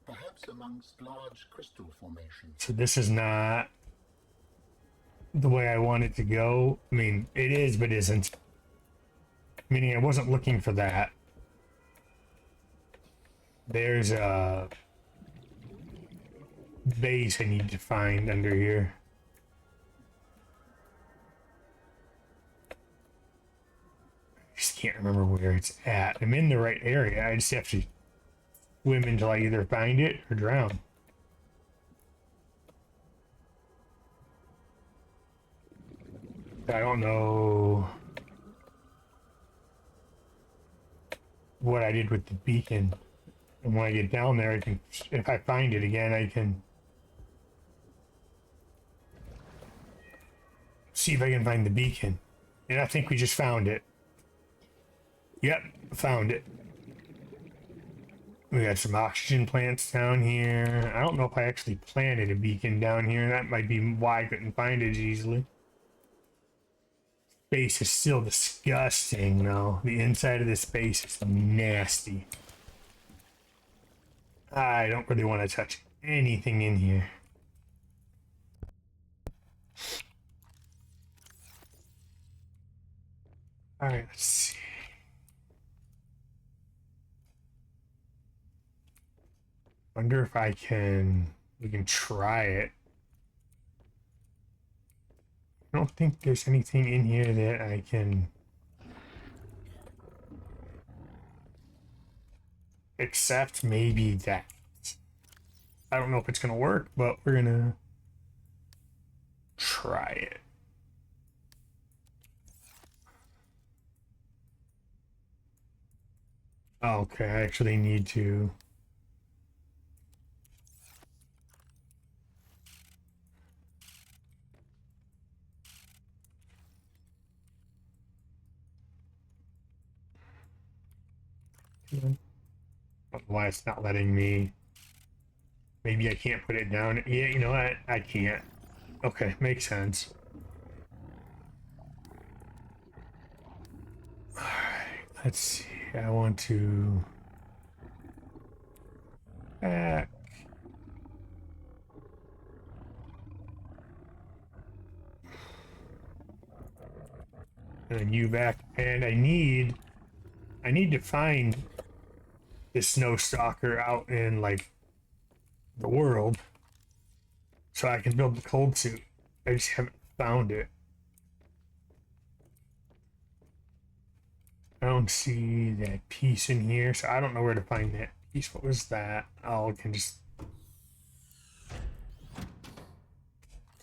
perhaps amongst large crystal formations. So this is not the way I want it to go. I mean, it is, but isn't. Meaning I wasn't looking for that. There's a base I need to find under here. I just can't remember where it's at. I'm in the right area. I just have to swim until I either find it or drown. I don't know what I did with the beacon. And when I get down there, I can, if I find it again, I can see if I can find the beacon. And I think we just found it. Yep, found it. We got some oxygen plants down here. I don't know if I actually planted a beacon down here. That might be why I couldn't find it easily. Space is still disgusting, though. The inside of this space is nasty. I don't really want to touch anything in here. Alright, let's see. Wonder if we can try it. I don't think there's anything in here that I can except maybe that. I don't know if it's gonna work, but we're gonna try it. Okay, I actually need to. I don't know why it's not letting me. Maybe I can't put it down. Yeah, you know what? I can't. Okay, makes sense. Alright, let's see. I want to back. And then you back. And I need to find this snow stalker out in like the world so I can build the cold suit. I just haven't found it. I don't see that piece in here, so I don't know where to find that piece. What was that? Oh, I can just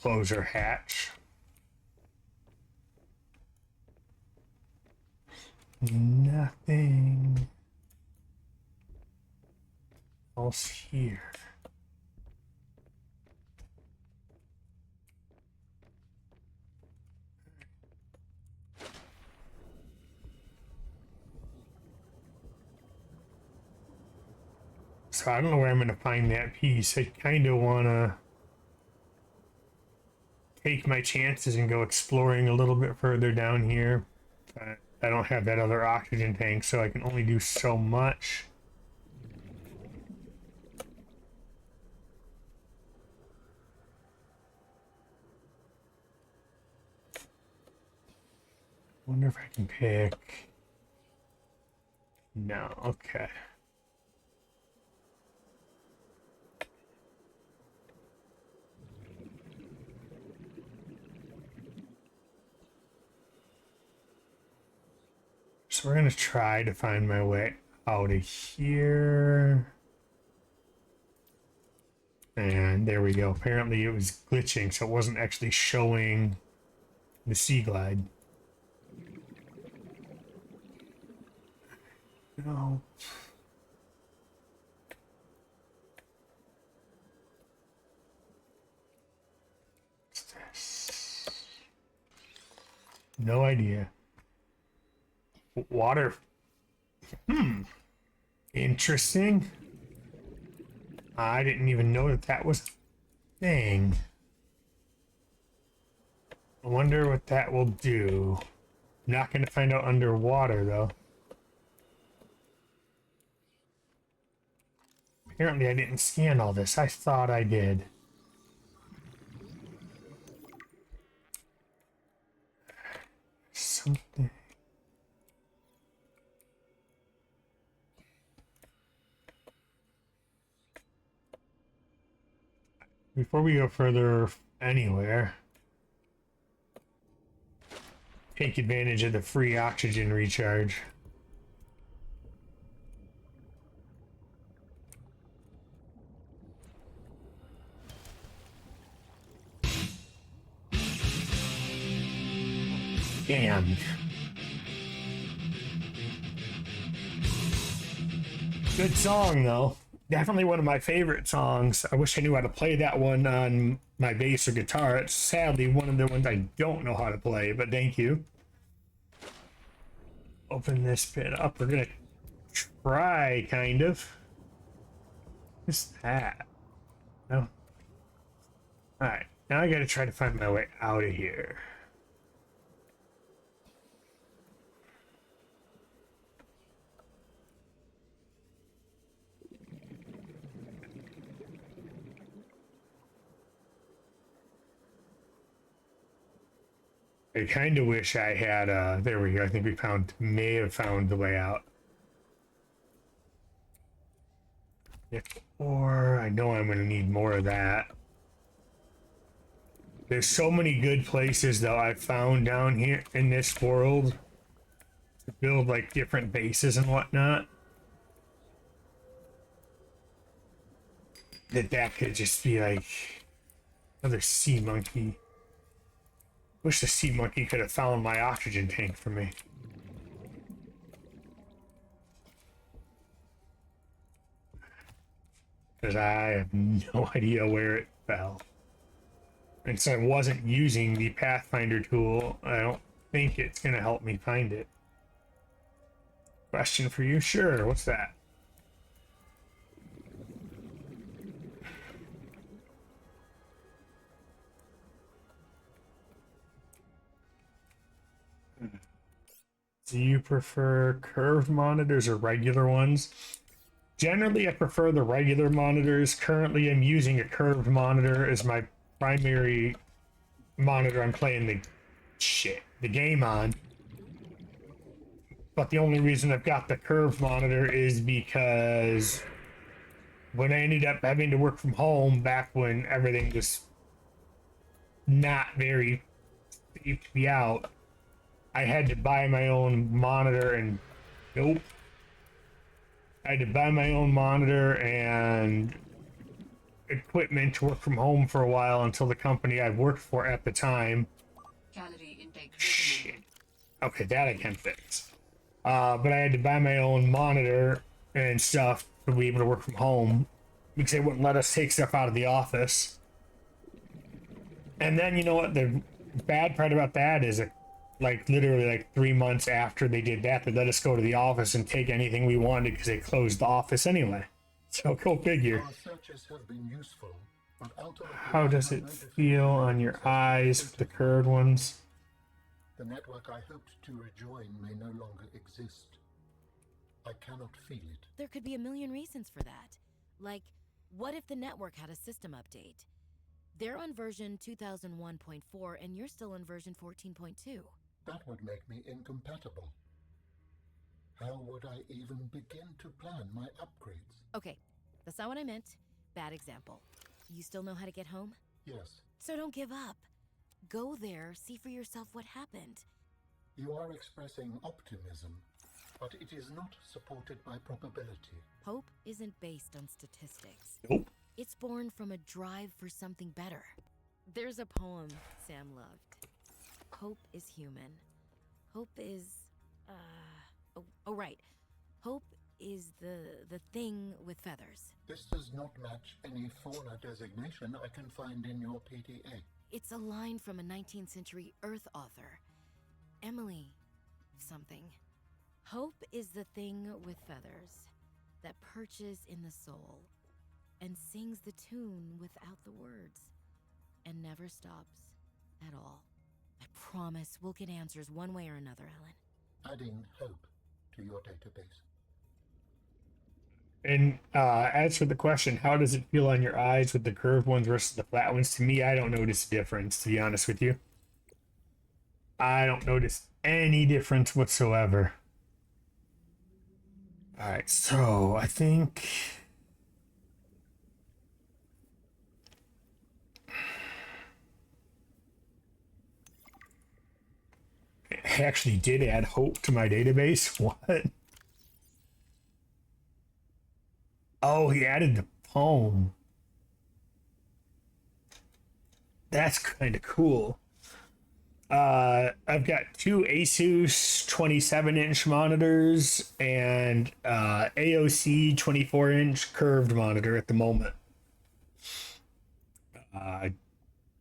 close our hatch. Nothing else here. So I don't know where I'm going to find that piece. I kind of want to take my chances and go exploring a little bit further down here. But I don't have that other oxygen tank, so I can only do so much. Wonder if I can pick. No, okay. So we're gonna try to find my way out of here. And there we go. Apparently it was glitching, so it wasn't actually showing the sea glide. No. What's this? No idea. Water. Interesting. I didn't even know that that was a thing. I wonder what that will do. Not going to find out underwater, though. Apparently, I didn't scan all this. I thought I did. Something. Before we go further anywhere, take advantage of the free oxygen recharge. Damn. Good song, though. Definitely one of my favorite songs. I wish I knew how to play that one on my bass or guitar. It's sadly one of the ones I don't know how to play, but thank you. Open this bit up. We're gonna try, kind of. What's that? No. Alright, now I gotta try to find my way out of here. I kind of wish I had, there we go. I think may have found the way out. Or I know I'm going to need more of that. There's so many good places, though, I've found down here in this world to build, like, different bases and whatnot. That could just be, like, another sea monkey. Wish the sea monkey could have found my oxygen tank for me. Because I have no idea where it fell. And so I wasn't using the Pathfinder tool. I don't think it's going to help me find it. Question for you? Sure. What's that? Do you prefer curved monitors or regular ones? Generally, I prefer the regular monitors. Currently, I'm using a curved monitor as my primary monitor I'm playing the game on. But the only reason I've got the curved monitor is because when I ended up having to work from home back when everything was not very safe to be out, I had to buy my own monitor and nope. I had to buy my own monitor and equipment to work from home for a while until the company I worked for at the time. Calorie intake Shit. recommended. Okay, that I can fix. But I had to buy my own monitor and stuff to be able to work from home because they wouldn't let us take stuff out of the office. And then, you know what? The bad part about that is like literally like 3 months after they did that, they let us go to the office and take anything we wanted because they closed the office anyway. So go figure. Our searches have been useful, but ultimately How does it feel on your eyes with the curved ones? The network I hoped to rejoin may no longer exist. I cannot feel it. There could be a million reasons for that. Like, what if the network had a system update? They're on version 2001.4 and you're still on version 14.2. That would make me incompatible. How would I even begin to plan my upgrades? Okay, that's not what I meant. Bad example. You still know how to get home? Yes, So don't give up. Go there, see for yourself what happened. you are expressing optimism, but it is not supported by probability. Hope isn't based on statistics. Nope. It's born from a drive for something better. There's a poem Sam loved. Hope is human. Hope is, oh right. Hope is the thing with feathers. This does not match any fauna designation I can find in your PDA. It's a line from a 19th century Earth author. Emily something. Hope is the thing with feathers that perches in the soul and sings the tune without the words and never stops at all. I promise we'll get answers one way or another, Ellen. Adding hope to your database. And as for the question, how does it feel on your eyes with the curved ones versus the flat ones? To me, I don't notice a difference, to be honest with you. I don't notice any difference whatsoever. Alright, so I think... I actually did add hope to my database. What? Oh, he added the poem. That's kind of cool. I've got two Asus 27-inch monitors and AOC 24-inch curved monitor at the moment.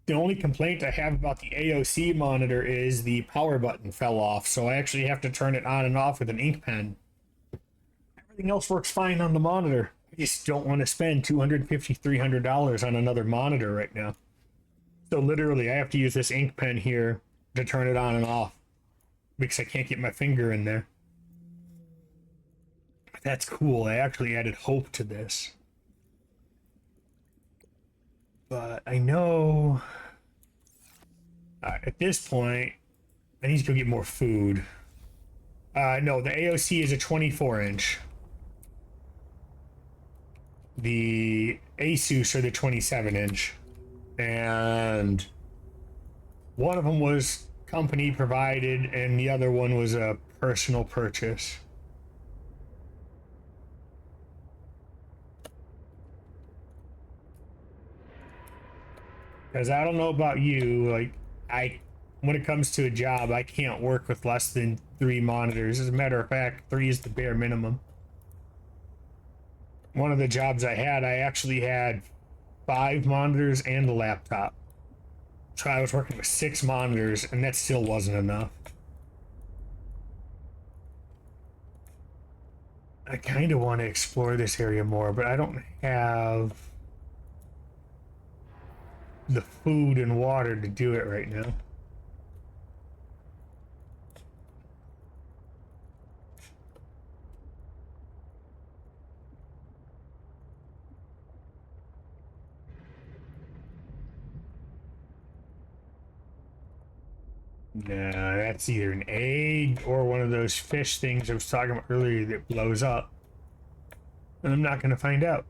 The only complaint I have about the AOC monitor is the power button fell off, so I actually have to turn it on and off with an ink pen. Everything else works fine on the monitor. I just don't want to spend $250, $300 on another monitor right now. So literally, I have to use this ink pen here to turn it on and off because I can't get my finger in there. That's cool. I actually added hope to this. But I know at this point, I need to go get more food. No, the AOC is a 24-inch. The Asus are the 27-inch. And one of them was company provided and the other one was a personal purchase. Because I don't know about you, like when it comes to a job, I can't work with less than 3 monitors. As a matter of fact, 3 is the bare minimum. One of the jobs I had, I actually had 5 monitors and a laptop. So I was working with 6 monitors, and that still wasn't enough. I kind of want to explore this area more, but I don't have the food and water to do it right now. No, that's either an egg or one of those fish things I was talking about earlier that blows up. And I'm not going to find out.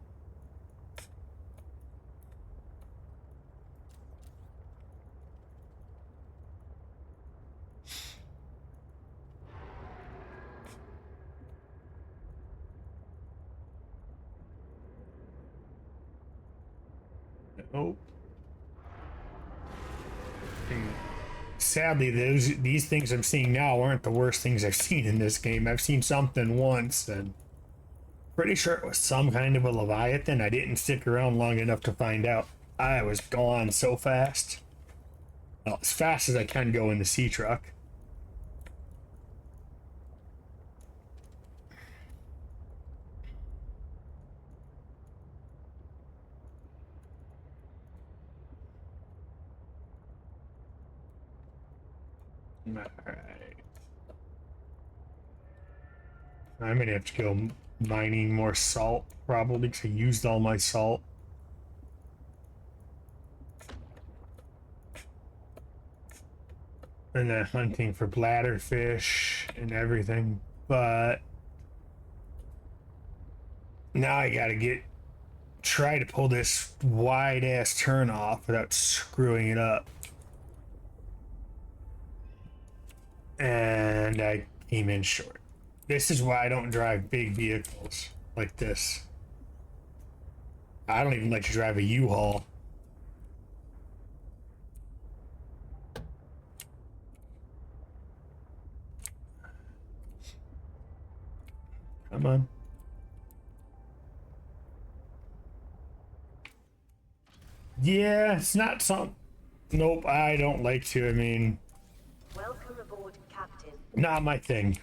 Nope. Sadly, these things I'm seeing now aren't the worst things I've seen in this game. I've seen something once, and pretty sure it was some kind of a Leviathan. I didn't stick around long enough to find out. I was gone so fast. Well, as fast as I can go in the sea truck. Alright. I'm gonna have to go mining more salt, probably, because I used all my salt. And then hunting for bladderfish and everything. But now I gotta try to pull this wide ass turn off without screwing it up. And I came in short. This is why I don't drive big vehicles like this. I don't even like to drive a U-Haul. Come on. Yeah, it's not something. Nope, I don't like to. I mean, Welcome aboard, Captain. not my thing.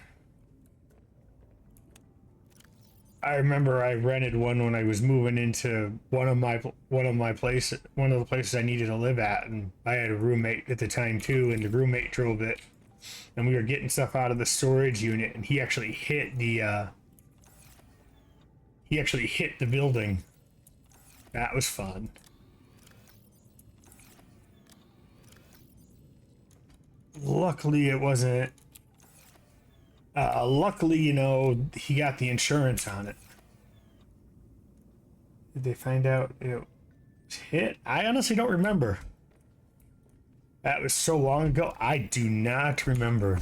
I remember I rented one when I was moving into one of the places I needed to live at, and I had a roommate at the time too, and the roommate drove it, and we were getting stuff out of the storage unit, and he actually hit the building. That was fun. Luckily, it wasn't. Luckily, you know, he got the insurance on it. Did they find out it was hit? I honestly don't remember. That was so long ago. I do not remember.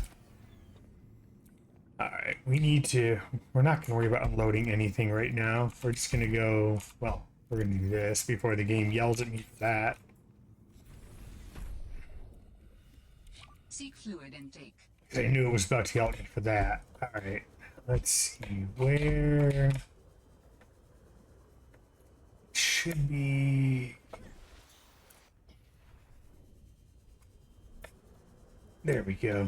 Alright, we're not going to worry about unloading anything right now. We're just going to go, well, we're going to do this before the game yells at me for that. Seek fluid intake. 'Cause I knew it was about to yell at me for that. Alright, let's see where. It should be. There we go.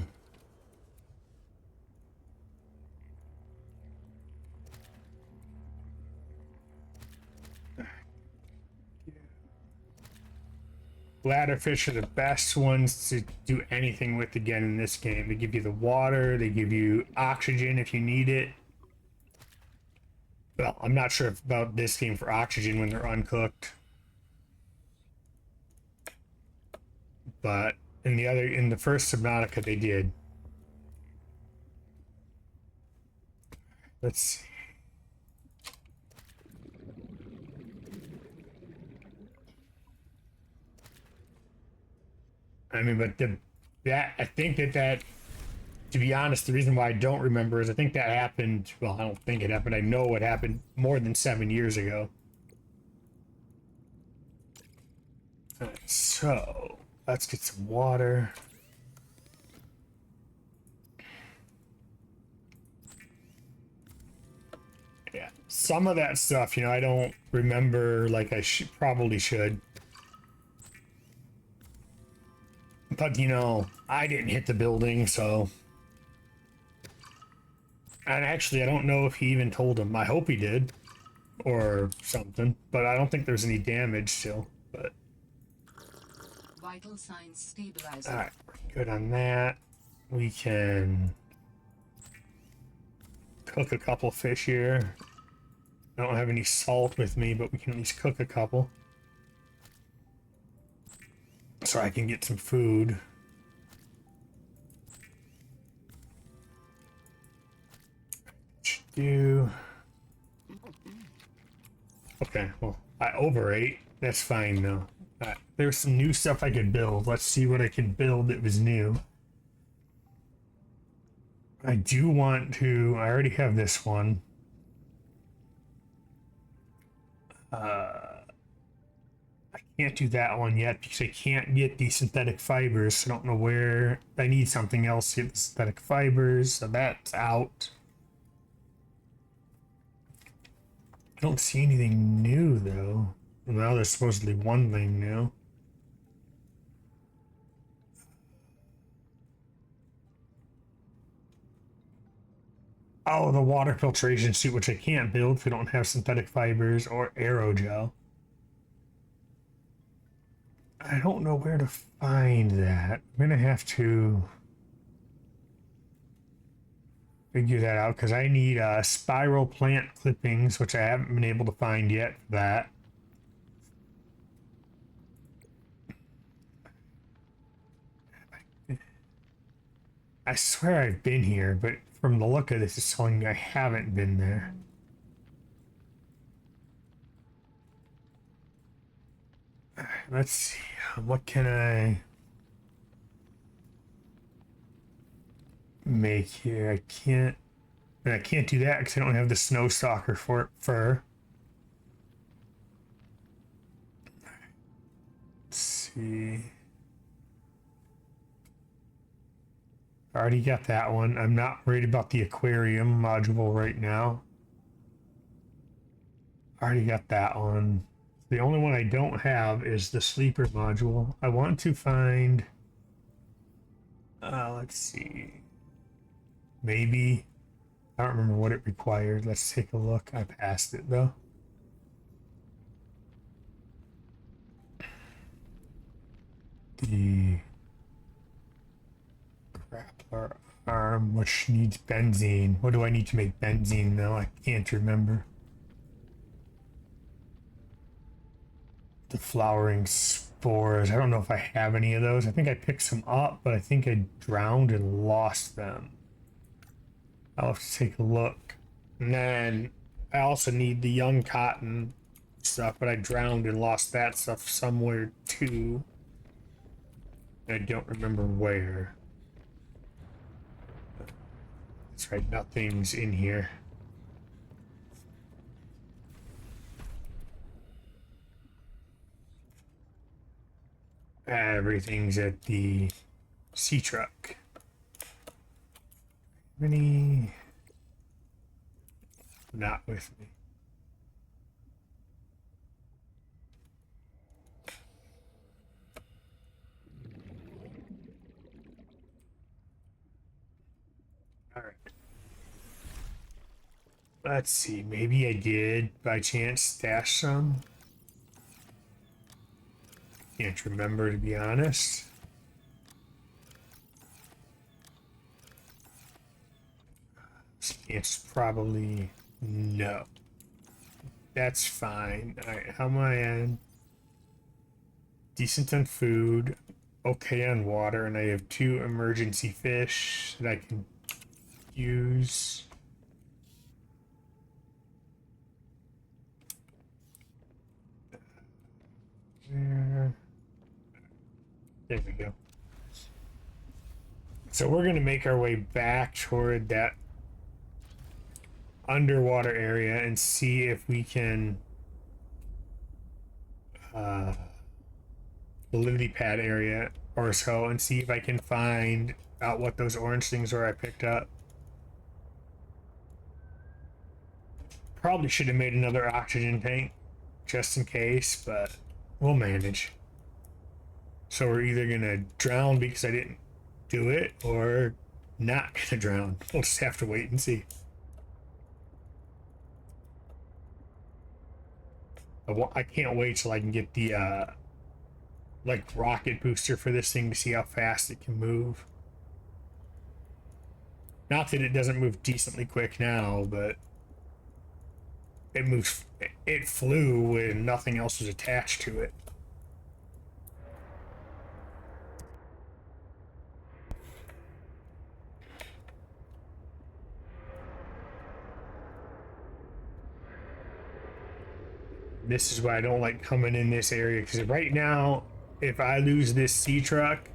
Ladderfish are the best ones to do anything with again in this game. They give you the water, they give you oxygen if you need it. Well, I'm not sure about this game for oxygen when they're uncooked. But in the first Subnautica they did. Let's see. I mean, but I think that to be honest, the reason why I don't remember is I think that happened. Well, I don't think it happened. I know it happened more than 7 years ago. Alright, so let's get some water. Yeah, some of that stuff, I don't remember like I probably should. But, I didn't hit the building, so. And actually, I don't know if he even told him. I hope he did. Or something. But I don't think there's any damage still. But. Vital signs stabilizing. Alright, we're good on that. We can cook a couple fish here. I don't have any salt with me, but we can at least cook a couple. So I can get some food. Do. Okay, well, I overate. That's fine though. There's some new stuff I could build. Let's see what I can build that was new. I do want to. I already have this one. I can't do that one yet because I can't get the synthetic fibers. I don't know where. I need something else to get the synthetic fibers, so that's out. I don't see anything new though. Well, there's supposedly one thing new. Oh, the water filtration suit, which I can't build if we don't have synthetic fibers or aerogel. I don't know where to find that. I'm gonna have to figure that out because I need spiral plant clippings, which I haven't been able to find yet for that. I swear I've been here, but from the look of this, it's telling me I haven't been there. Let's see. What can I make here? I can't do that because I don't have the snow stalker for fur. Let's see. I already got that one. I'm not worried about the aquarium module right now. I already got that one. The only one I don't have is the sleeper module. I want to find. Let's see. Maybe. I don't remember what it required. Let's take a look. I passed it though. The grappler arm, which needs benzene. What do I need to make benzene though? I can't remember. The flowering spores. I don't know if I have any of those. I think I picked some up, but I think I drowned and lost them. I'll have to take a look. And then I also need the young cotton stuff, but I drowned and lost that stuff somewhere too. I don't remember where. That's right, nothing's in here. Everything's at the Sea truck. Many. Not with me. All right. Let's see. Maybe I did by chance stash some. Can't remember, to be honest. It's probably no. That's fine. All right. How am I in? Decent on food. Okay on water, and I have 2 emergency fish that I can use. There we go. So we're going to make our way back toward that underwater area and see if we can the lily pad area or so, and see if I can find out what those orange things were I picked up. Probably should have made another oxygen tank just in case, but we'll manage. So we're either gonna drown because I didn't do it, or not gonna drown. We'll just have to wait and see. I can't wait till I can get the like rocket booster for this thing to see how fast it can move. Not that it doesn't move decently quick now, but it moves. It flew when nothing else was attached to it. This is why I don't like coming in this area, because right now, if I lose this sea truck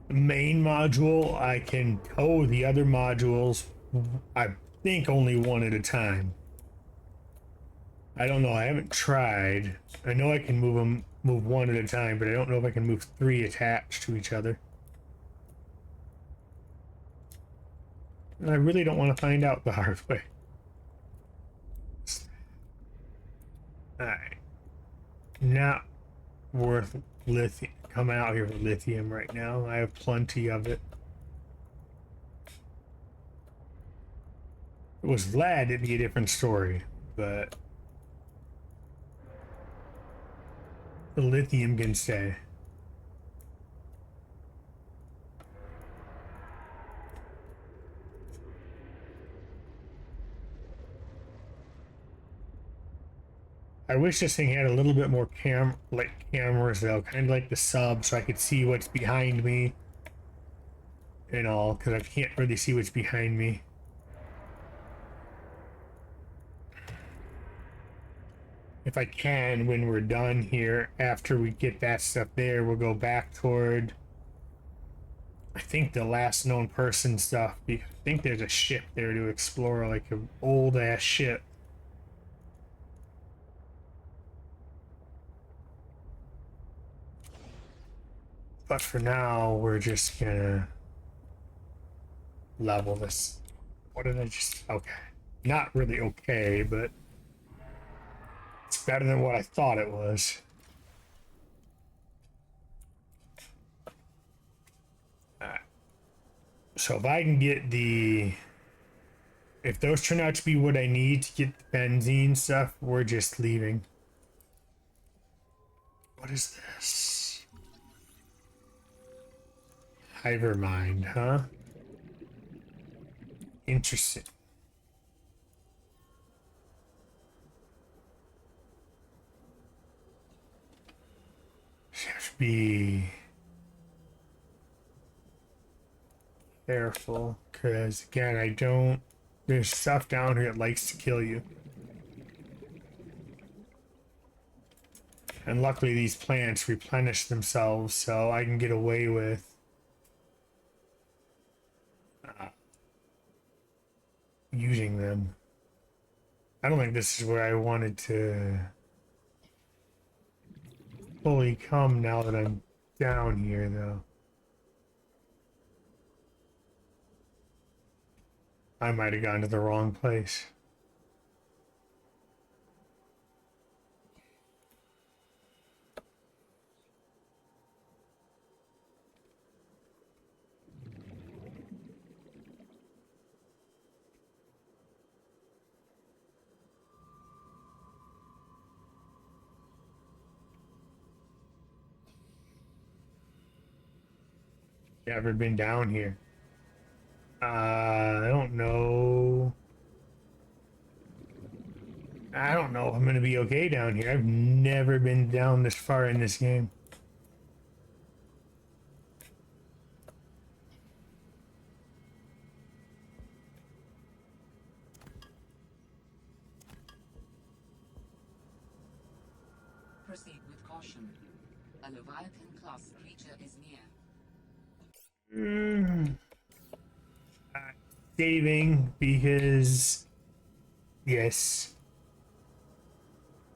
main module, I can tow the other modules, I think only one at a time. I don't know, I haven't tried. I know I can move one at a time, but I don't know if I can move 3 attached to each other. And I really don't want to find out the hard way. Alright. Not worth lithium. Coming out here with lithium right now. I have plenty of it. If it was lead, it'd be a different story, but the lithium can stay. I wish this thing had a little bit more cameras though, kind of like the sub, so I could see what's behind me and all, because I can't really see what's behind me. If I can, when we're done here, after we get that stuff there, we'll go back toward, I think, the last known person stuff, because I think there's a ship there to explore, like an old ass ship. But for now, we're just gonna level this. What did I just... Okay. Not really okay, but it's better than what I thought it was. Alright. So if I can get the... If those turn out to be what I need to get the benzene stuff, we're just leaving. What is this? Hivermind, huh? Interesting. Have to be careful, because again, I don't... There's stuff down here that likes to kill you. And luckily these plants replenish themselves, so I can get away with using them. I don't think this is where I wanted to fully come now that I'm down here, though. I might have gone to the wrong place. Never been down here. I don't know. I don't know if I'm gonna be okay down here. I've never been down this far in this game. Proceed with caution. A Leviathan-class creature is near. Saving because yes,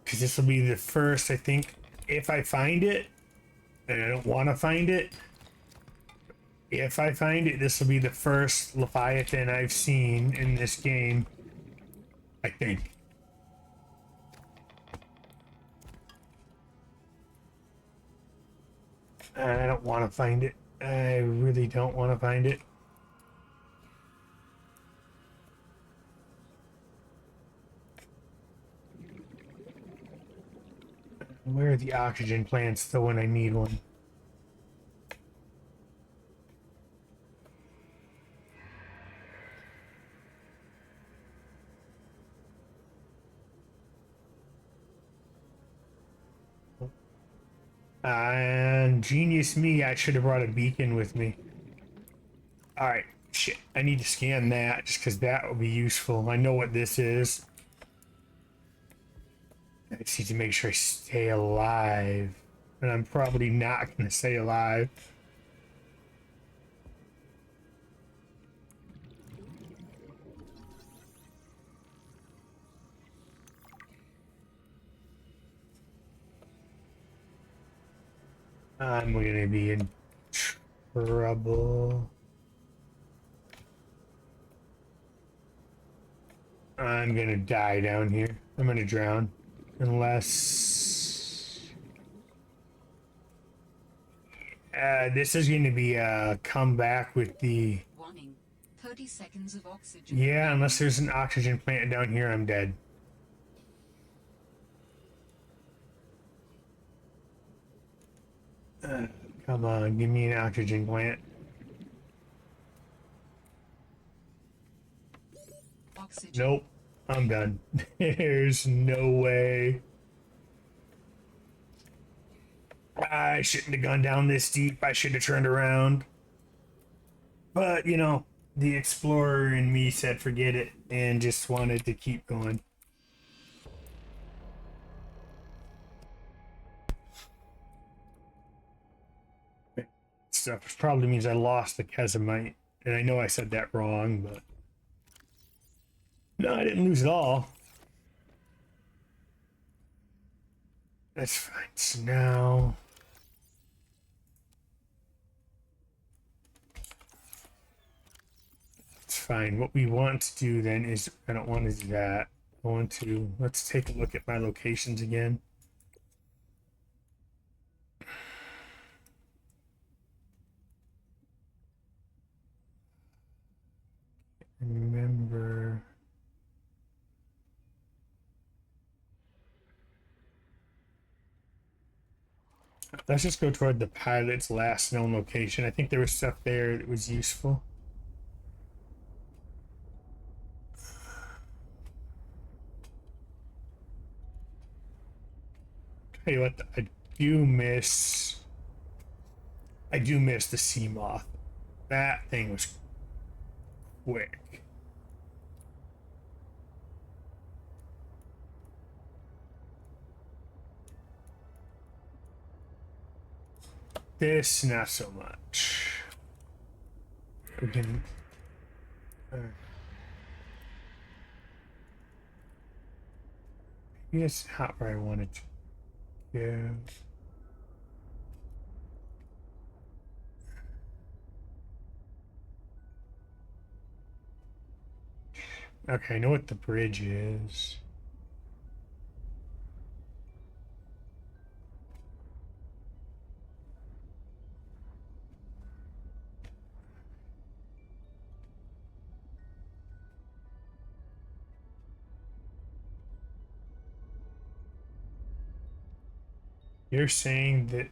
because this will be the first. I think if I find it, and I don't want to find it. If I find it, this will be the first Leviathan I've seen in this game. I think. I don't want to find it. I really don't want to find it. Where are the oxygen plants though when I need one? And genius me, I should have brought a beacon with me. Alright, shit. I need to scan that just because that will be useful. I know what this is. I just need to make sure I stay alive. And I'm probably not going to stay alive. I'm going to be in trouble. I'm going to die down here. I'm going to drown. Unless... this is going to be a comeback with the... Warning. 30 seconds of oxygen. Yeah, unless there's an oxygen plant down here, I'm dead. Come on, give me an oxygen plant. Oxygen. Nope, I'm done. There's no way. I shouldn't have gone down this deep. I should have turned around. But, you know, the explorer in me said forget it and just wanted to keep going. Stuff probably means I lost the Kesamite. And I know I said that wrong, but... No, I didn't lose it all. That's fine. So now... It's fine. What we want to do then is... I don't want to do that. I want to... Let's take a look at my locations again. Remember... Let's just go toward the pilot's last known location. I think there was stuff there that was useful. Tell you what, I do miss the sea moth. That thing was quick. This, not so much. We can... Yes, not where I wanted to go. Okay, I know what the bridge is. You're saying that in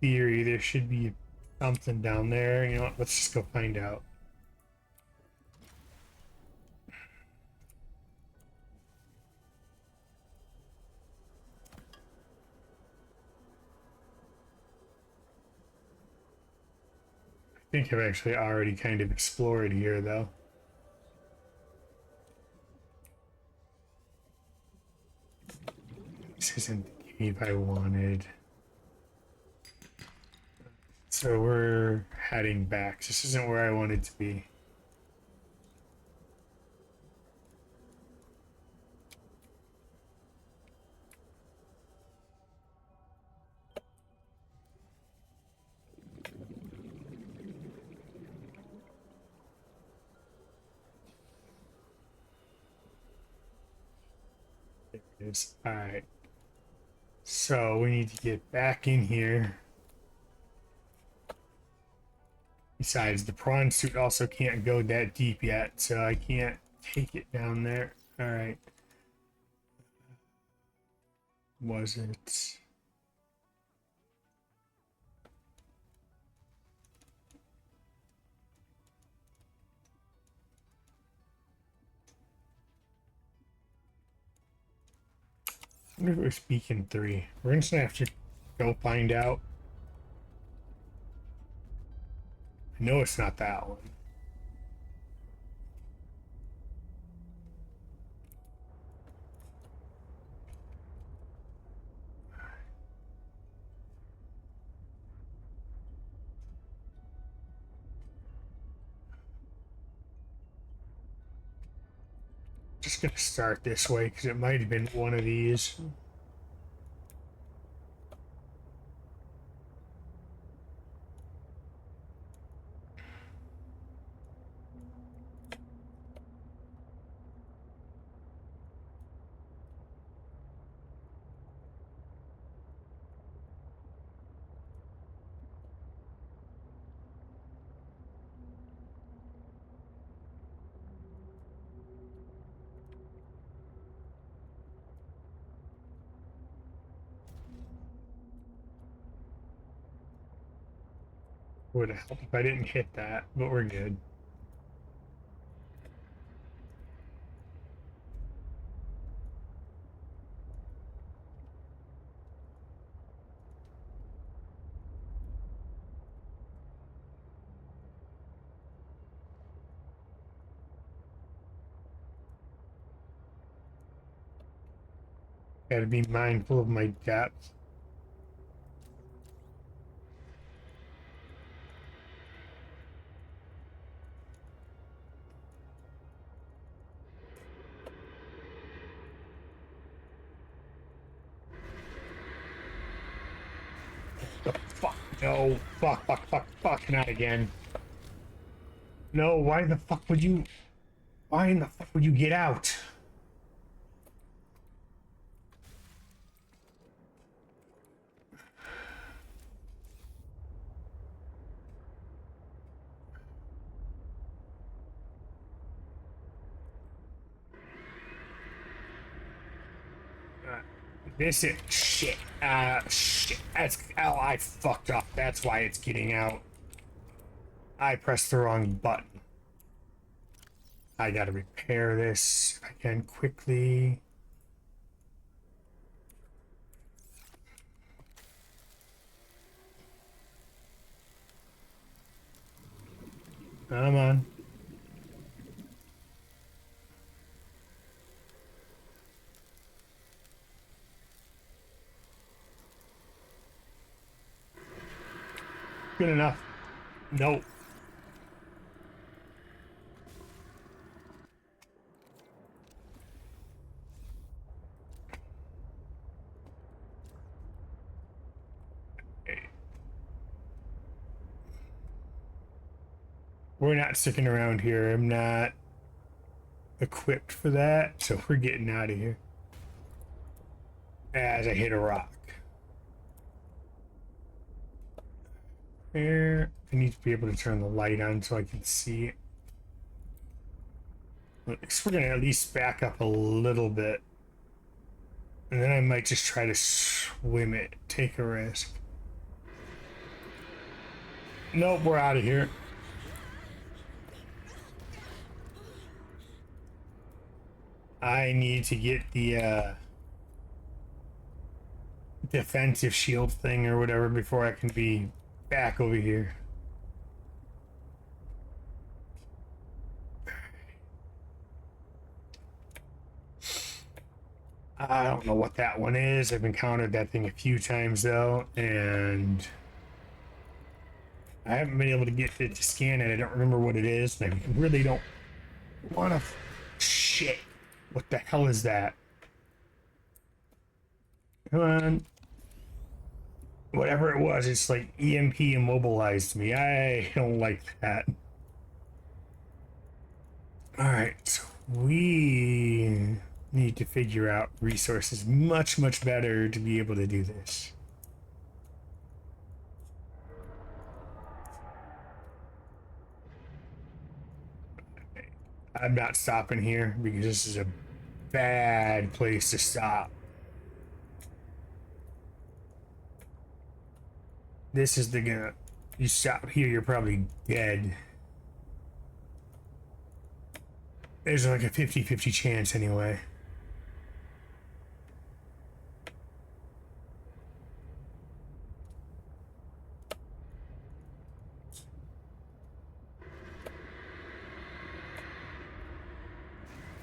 theory there should be something down there. You know what? Let's just go find out. I think I've actually already kind of explored here, though. This isn't the cave I wanted. So we're heading back. This isn't where I wanted to be. There it is. Alright. So we need to get back in here. Besides, the prawn suit also can't go that deep yet, so I can't take it down there. Alright. Was it? I wonder if it was Beacon 3. We're just gonna have to go find out. I know it's not that one. Just gonna start this way because it might have been one of these. Would have helped if I didn't hit that, but we're good. Gotta be mindful of my depth. The fuck? No. Fuck, fuck, fuck, fuck. Not again. No, why the fuck would you... Why in the fuck would you get out? This is shit. Shit. That's oh, I fucked up. That's why it's getting out. I pressed the wrong button. I gotta repair this if I can quickly. Come on. Good enough. Nope. We're not sticking around here. I'm not. equipped for that, so we're getting out of here. As I hit a rock. There. I need to be able to turn the light on so I can see it. We're gonna at least back up a little bit. And then I might just try to swim it, take a risk. Nope, we're out of here. I need to get the defensive shield thing or whatever before I can be back over here. I don't know what that one is. I've encountered that thing a few times though, and I haven't been able to get it to scan it. I don't remember what it is, and I really don't want to. Shit. What the hell is that? Come on. Whatever it was, it's like EMP immobilized me. I don't like that. Alright, so we need to figure out resources much, much better to be able to do this. I'm not stopping here because this is a bad place to stop. This is you stop here, you're probably dead. There's like a 50-50 chance anyway.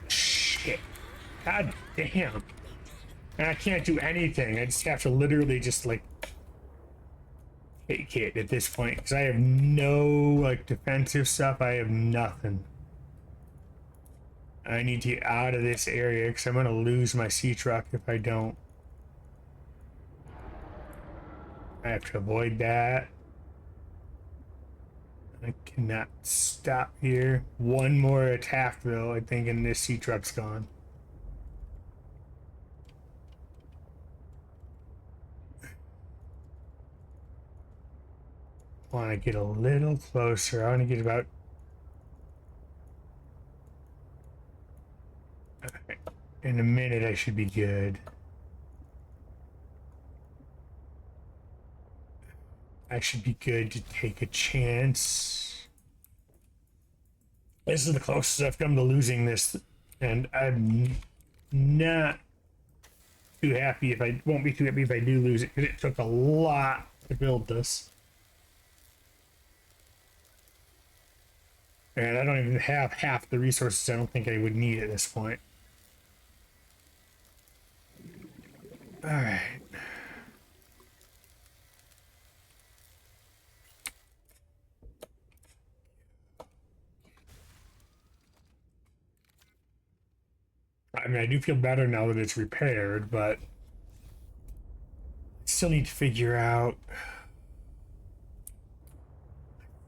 Shit. God damn. And I can't do anything. I just have to literally just like take it at this point because I have no like defensive stuff. I have nothing. I need to get out of this area because I'm going to lose my sea truck if I don't. I have to avoid that. I cannot stop here. One more attack though, I think, and this sea truck's gone. I want to get a little closer. I want to get about... In a minute, I should be good. I should be good to take a chance. This is the closest I've come to losing this, and I'm not too happy if I won't be too happy if I do lose it, because it took a lot to build this. And I don't even have half the resources I don't think I would need at this point. Alright. I mean, I do feel better now that it's repaired, but I still need to figure out. I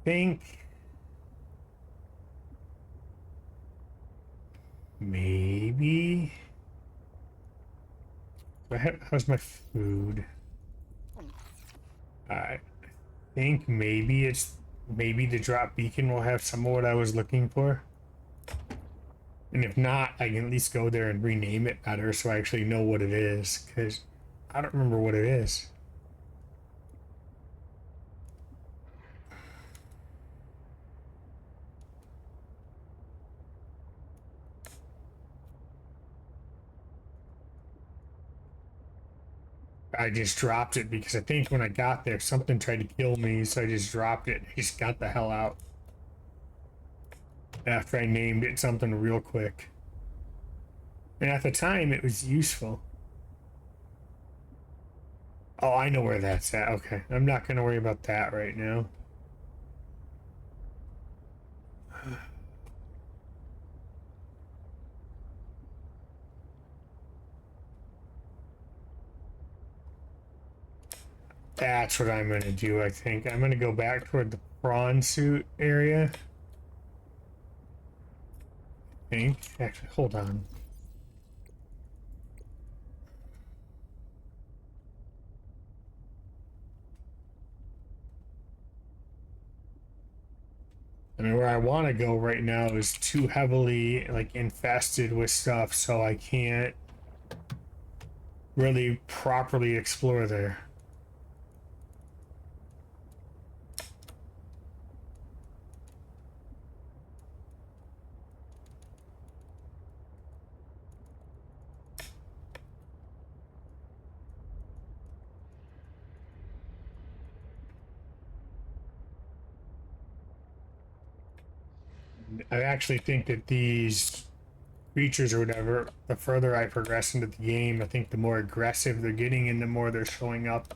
think maybe. How's my food? I think maybe the drop beacon will have some of what I was looking for. And if not, I can at least go there and rename it better so I actually know what it is, because I don't remember what it is. I just dropped it because I think when I got there, something tried to kill me, so I just dropped it. I just got the hell out. After I named it something real quick. And at the time, it was useful. Oh, I know where that's at. Okay, I'm not going to worry about that right now. That's what I'm going to do, I think. I'm going to go back toward the prawn suit area. think. Actually, hold on. I mean, where I want to go right now is too heavily like infested with stuff, so I can't really properly explore there. I actually think that these creatures or whatever, the further I progress into the game, I think the more aggressive they're getting and the more they're showing up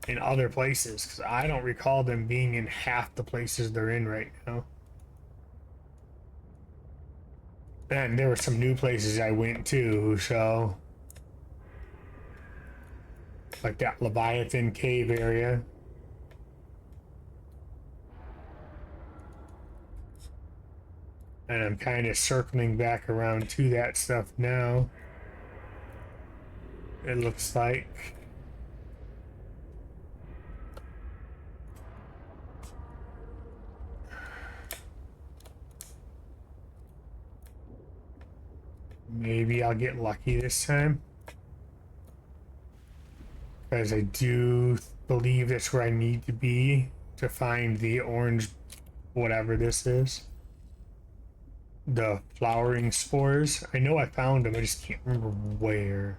in other places. Because I don't recall them being in half the places they're in right now. And there were some new places I went to, so like that Leviathan cave area. And I'm kind of circling back around to that stuff now. It looks like. Maybe I'll get lucky this time. Because I do believe that's where I need to be to find the orange, whatever this is. The flowering spores. I know I found them, I just can't remember where.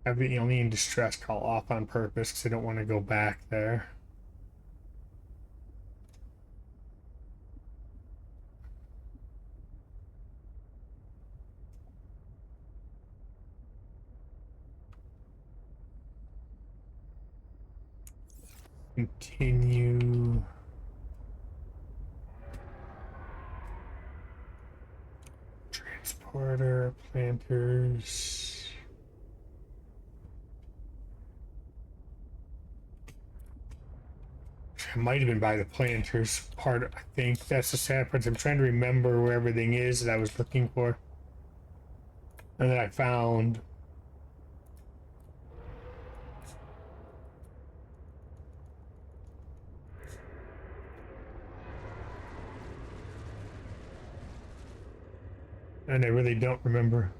I've been only in distress call off on purpose because I don't want to go back there. Continue. Transporter, planters. It might have been by the planters part. I think that's the sad part. I'm trying to remember where everything is that I was looking for. And that I found. And I really don't remember.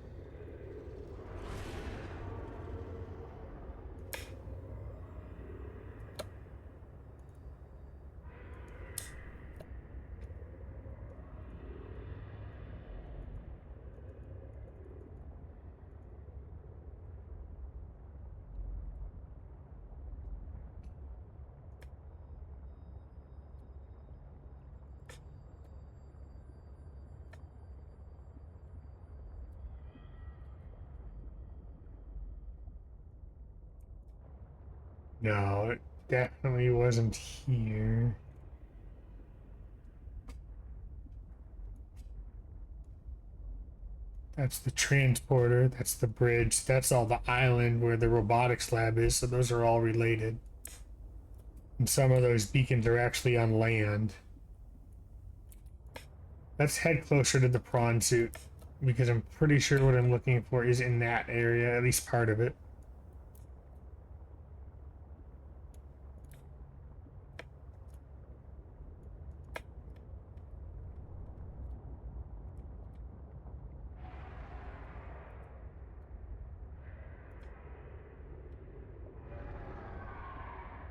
No, it definitely wasn't here. That's the transporter, that's the bridge, that's all the island where the robotics lab is, so those are all related. And some of those beacons are actually on land. Let's head closer to the prawn suit, because I'm pretty sure what I'm looking for is in that area, at least part of it.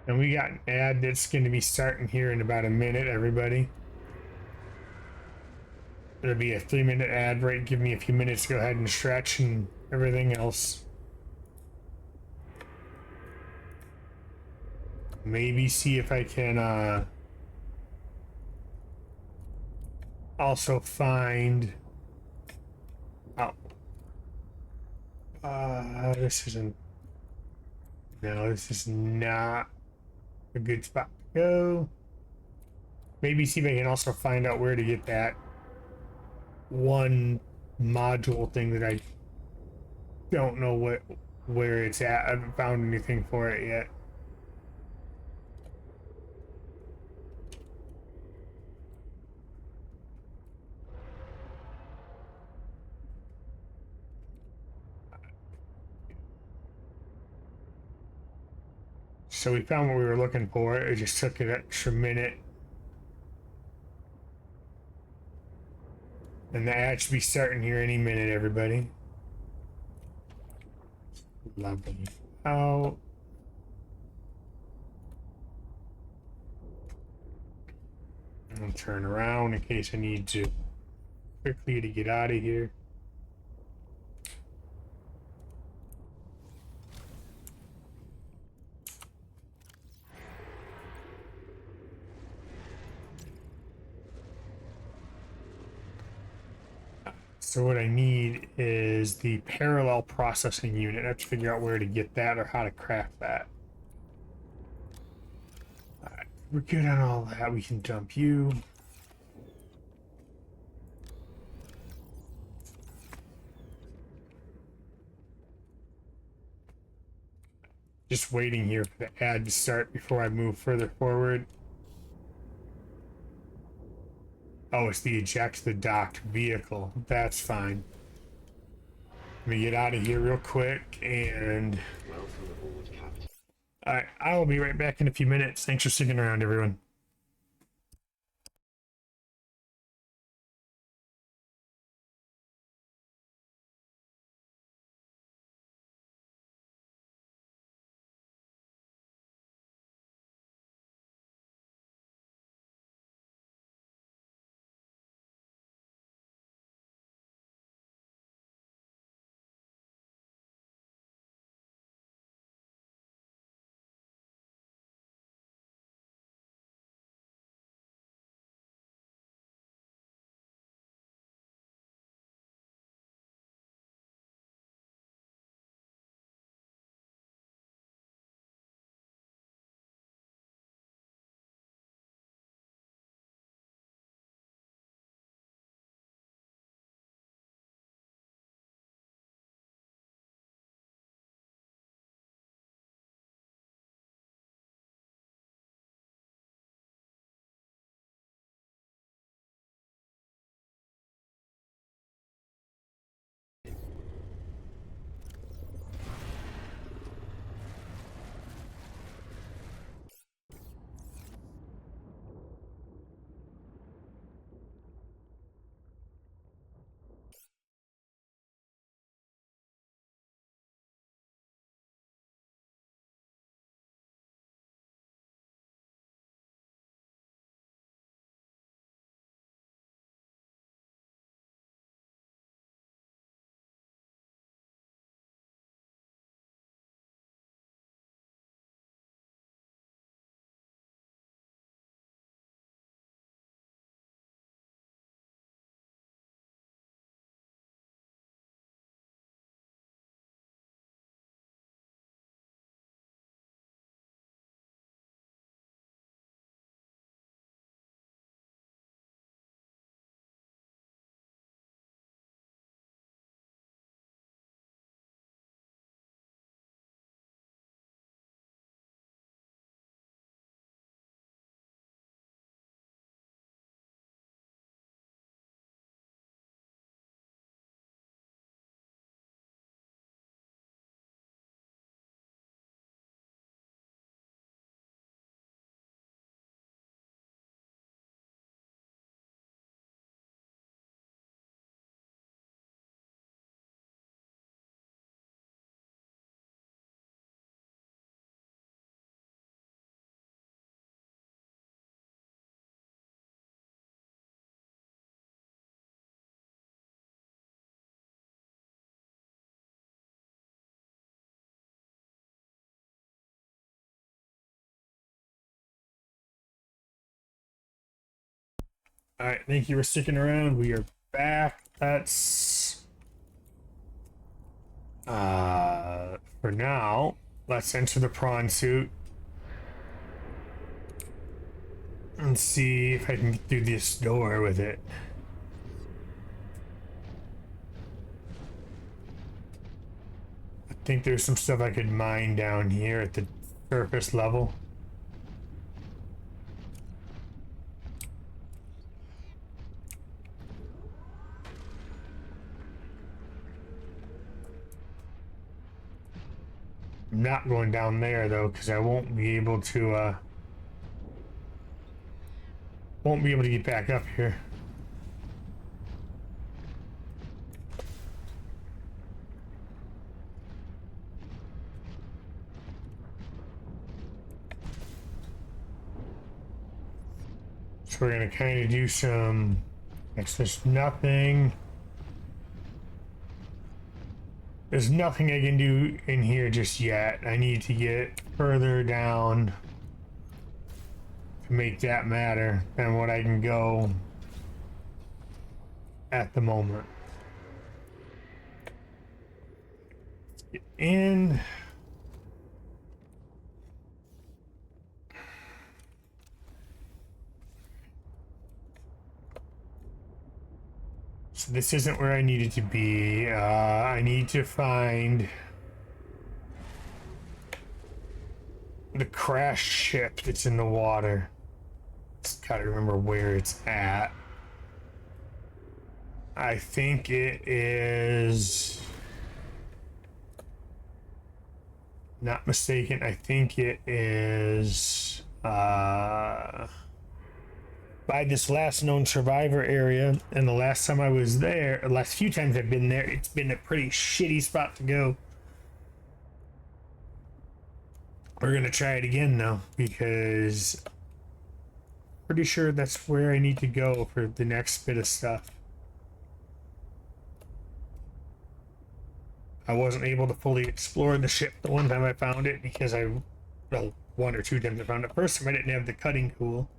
And we got an ad that's going to be starting here in about a minute, everybody. It'll be a 3-minute ad break. Give me a few minutes to go ahead and stretch and everything else. Maybe see if I can also find. Oh. This isn't. No, this is not a good spot to go. Maybe see if I can also find out where to get that one module thing that I don't know where it's at. I haven't found anything for it yet. So we found what we were looking for. It just took an extra minute. And that should be starting here any minute, everybody. Lovely. Out. I'll turn around in case I need to quickly to get out of here. So what I need is the parallel processing unit. I have to figure out where to get that or how to craft that. Alright, we're good on all that. We can dump you. Just waiting here for the ad to start before I move further forward. Oh, it's the eject the docked vehicle. That's fine. Let me get out of here real quick and... Welcome aboard, Captain. Alright, I will be right back in a few minutes. Thanks for sticking around, everyone. Alright, thank you for sticking around. We are back. That's... for now, let's enter the prawn suit. And see if I can get through this door with it. think there's some stuff I could mine down here at the surface level. I'm not going down there though, because I won't be able to get back up here. So we're gonna kind of do some. There's nothing. There's nothing I can do in here just yet. I need to get further down to make that matter than what I can go at the moment. Get in. So this isn't where I needed to be. I need to find the crash ship that's in the water. Just gotta remember where it's at. I think it is, not mistaken, I think it is by this last known survivor area, and the last time I was there, the last few times I've been there, it's been a pretty shitty spot to go. We're gonna try it again though, because pretty sure that's where I need to go for the next bit of stuff. I wasn't able to fully explore the ship the one time I found it because well, one or two times I found it. First time I didn't have the cutting tool.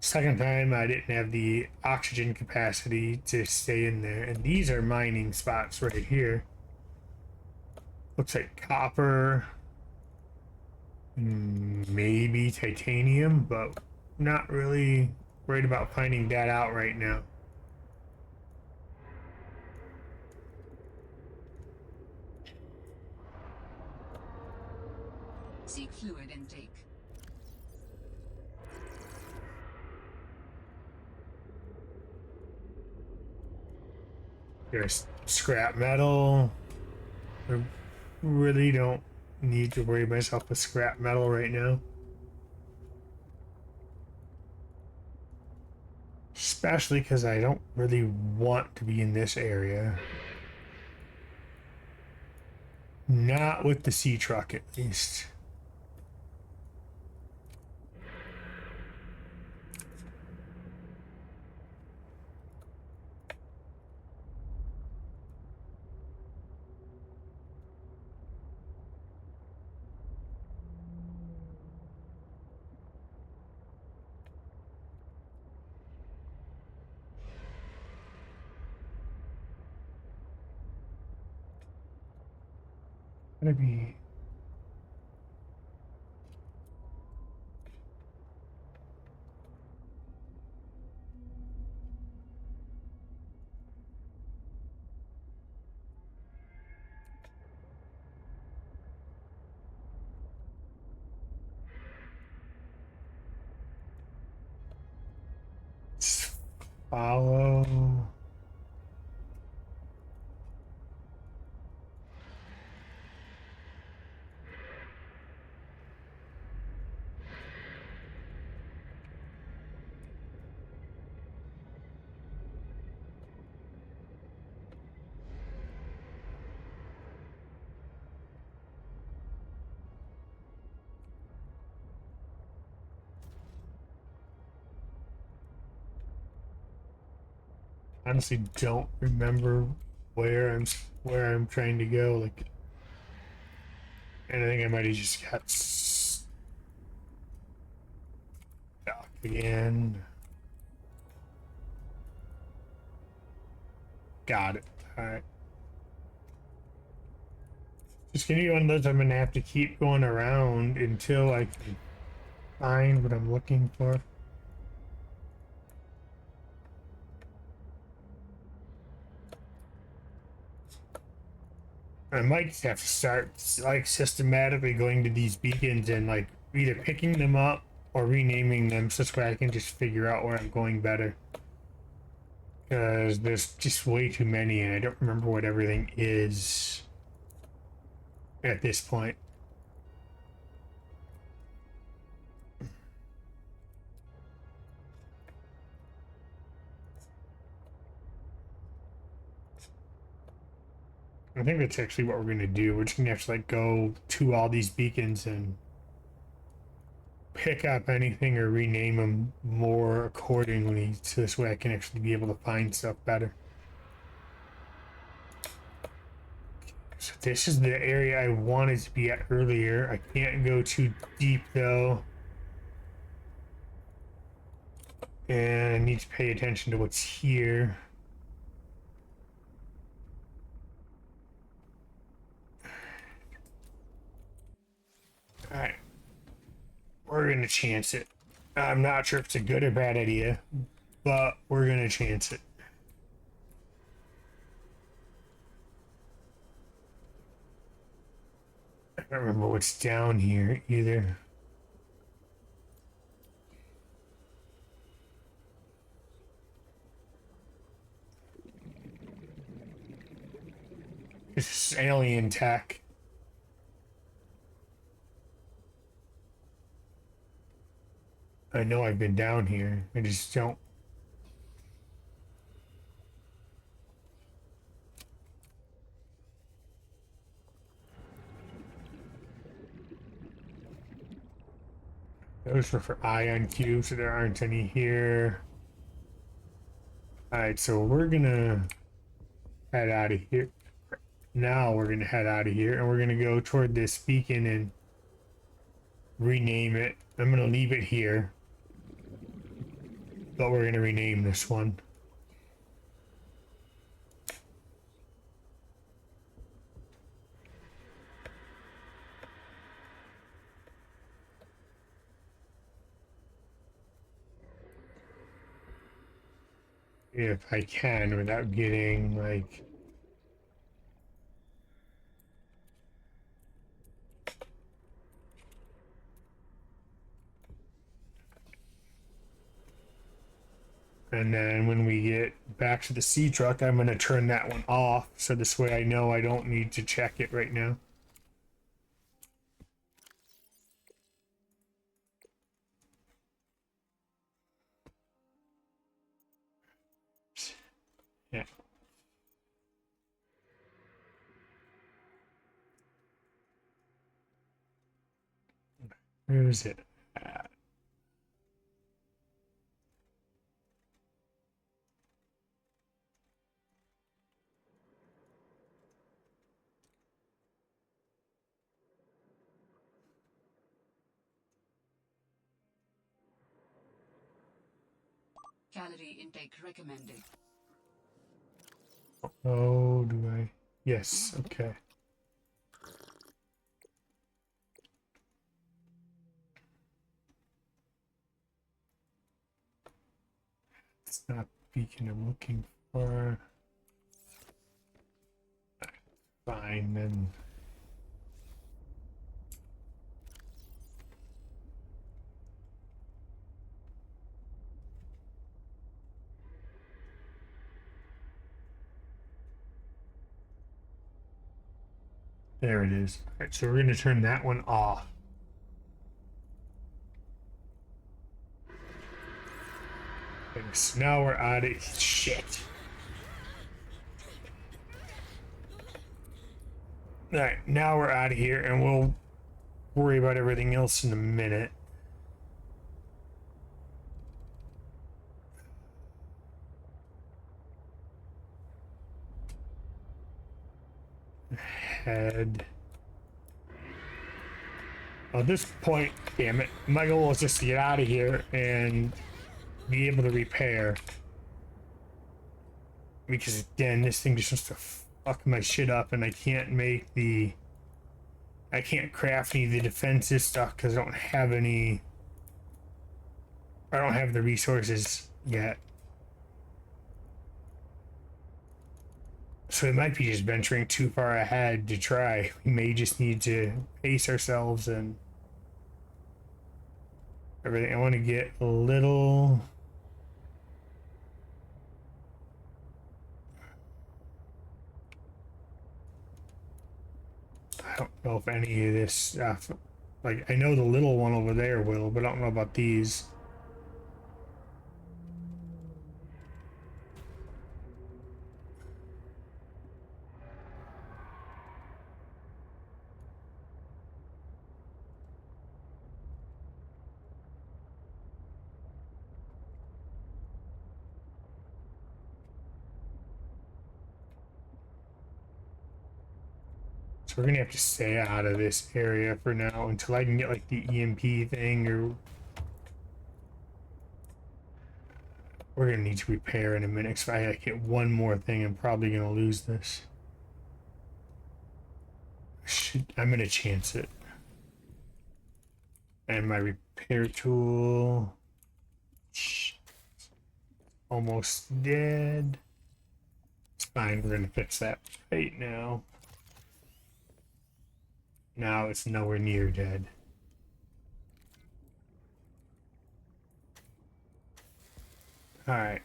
Second time I didn't have the oxygen capacity to stay in there. And these are mining spots right here. Looks like copper, maybe titanium, but not really worried about finding that out right now. Seek fluid intake. There's scrap metal. I really don't need to worry myself with scrap metal right now. Especially because I don't really want to be in this area. Not with the sea truck, at least. Gotta be. Follow. Honestly don't remember where I'm trying to go. Like, and I think I might have just got stuck again. Got it. All right. Just continue on those. I'm gonna have to keep going around until I can find what I'm looking for. I might just have to start like systematically going to these beacons and like either picking them up or renaming them so this way I can just figure out where I'm going better. Because there's just way too many and I don't remember what everything is at this point. I think that's actually what we're gonna do. We're just gonna have to like go to all these beacons and pick up anything or rename them more accordingly so this way I can actually be able to find stuff better. So this is the area I wanted to be at earlier. I can't go too deep though. And I need to pay attention to what's here. Alright. We're gonna chance it. I'm not sure if it's a good or bad idea, but we're gonna chance it. I don't remember what's down here either. This is alien tech. I know I've been down here. I just don't. Those were for ion cubes, so there aren't any here. Alright, so we're gonna head out of here. Now we're gonna head out of here and we're gonna go toward this beacon and rename it. I'm gonna leave it here, but we're gonna rename this one. If I can without getting like and then when we get back to the sea truck, I'm going to turn that one off so this way I know I don't need to check it right now. Yeah. Where is it? Calorie intake recommended. Oh, do I? Yes, okay. It's not the beacon I'm looking for. Fine, then. There it is. All right, so we're going to turn that one off. Okay, so now we're out of shit. All right, now we're out of here, and we'll worry about everything else in a minute. Head. At this point, damn it, my goal is just to get out of here and be able to repair. Because again, this thing just wants to fuck my shit up, and I can't craft any of the defensive stuff because I don't have any. I don't have the resources yet. So we might be just venturing too far ahead to try. We may just need to pace ourselves and everything. I want to get a little. I don't know if any of this stuff. Like, I know the little one over there will, but I don't know about these. So we're gonna have to stay out of this area for now until I can get like the EMP thing, or we're gonna need to repair in a minute. If I get one more thing, I'm probably gonna lose this. I'm gonna chance it. And my repair tool, almost dead. It's fine. We're gonna fix that right now. Now it's nowhere near dead. All right.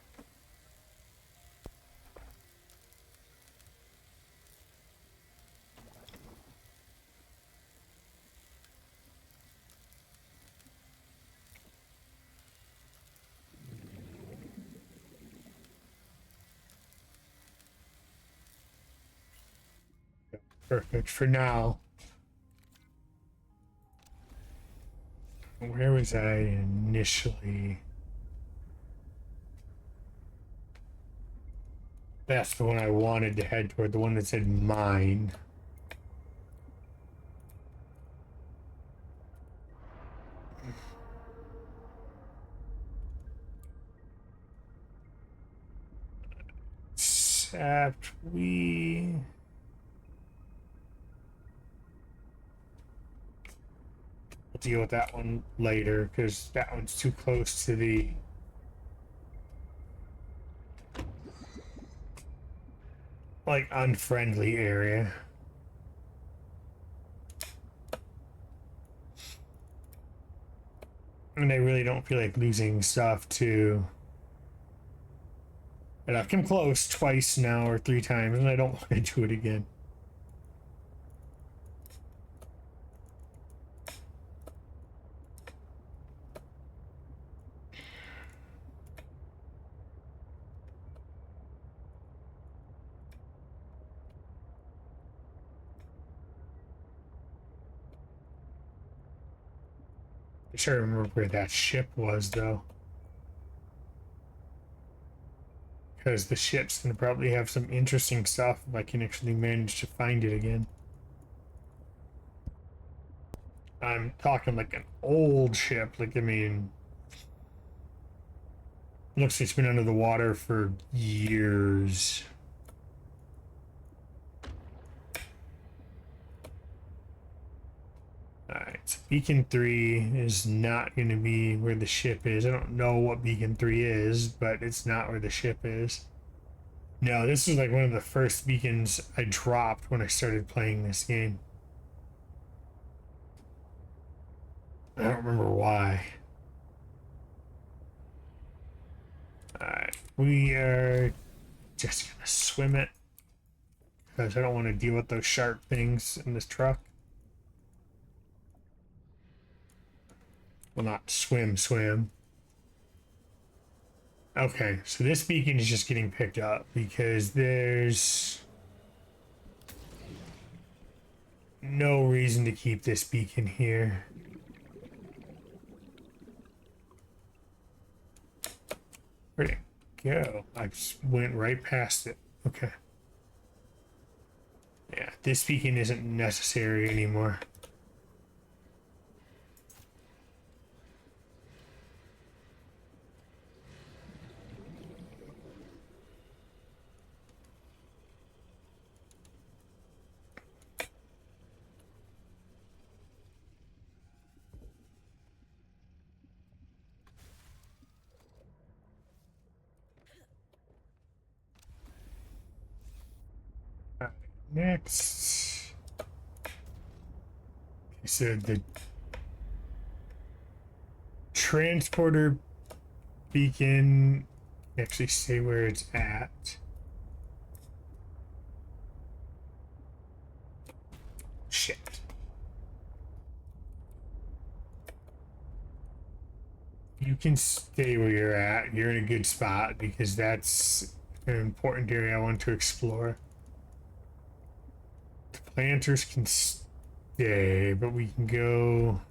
Perfect for now. Where was I initially? That's the one I wanted to head toward, the one that said mine. Except we'll deal with that one later, because that one's too close to the like unfriendly area. And I really don't feel like losing stuff to. And I've come close twice now or 3 times, and I don't want to do it again. I sure remember where that ship was, though. Because the ship's gonna probably have some interesting stuff if I can actually manage to find it again. I'm talking like an old ship, like, I mean, looks like it's been under the water for years. Alright, so Beacon 3 is not going to be where the ship is. I don't know what Beacon 3 is, but it's not where the ship is. No, this is like one of the first beacons I dropped when I started playing this game. I don't remember why. Alright, we are just gonna swim it, because I don't want to deal with those sharp things in this truck. Well, not swim. Okay, so this beacon is just getting picked up because there's no reason to keep this beacon here. Where'd it go? I just went right past it. Okay. Yeah, this beacon isn't necessary anymore. Next. So the transporter beacon, actually say where it's at. Shit. You can stay where you're at. You're in a good spot because that's an important area I want to explore. The planters can stay, but we can go.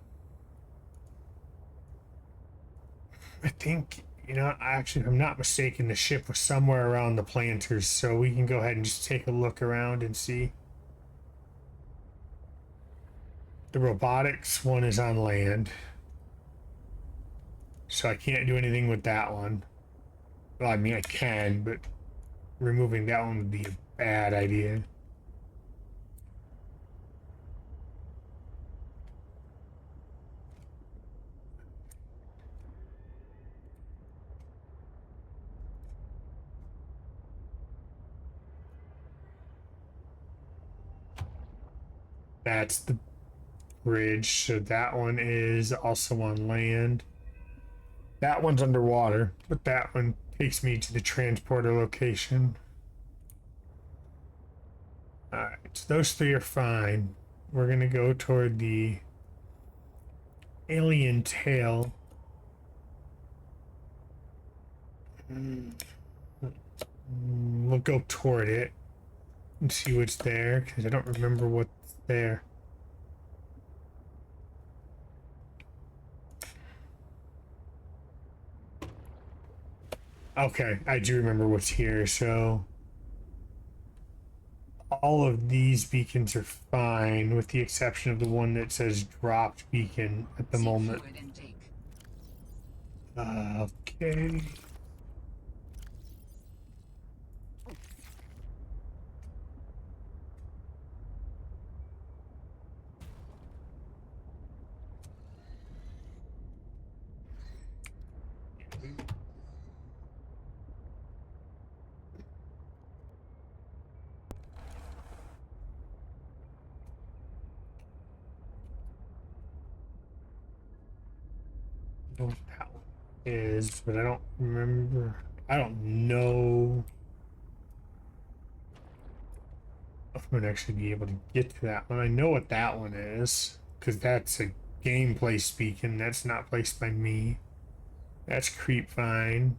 I think, you know, actually, if I'm not mistaken, the ship was somewhere around the planters, so we can go ahead and just take a look around and see. The robotics one is on land, so I can't do anything with that one. Well, I mean, I can, but removing that one would be a bad idea. That's the bridge, so that one is also on land. That one's underwater, but that one takes me to the transporter location. Alright, so those three are fine. We're gonna go toward the alien tail. We'll go toward it and see what's there, because I don't remember what's there. Okay, I do remember what's here, so all of these beacons are fine, with the exception of the one that says dropped beacon at the See moment. fluid intake. Okay. Know what that one is, but I don't remember. I don't know if I'm gonna actually be able to get to that one. I know what that one is, because that's a gameplay speaking. That's not placed by me. That's creep fine.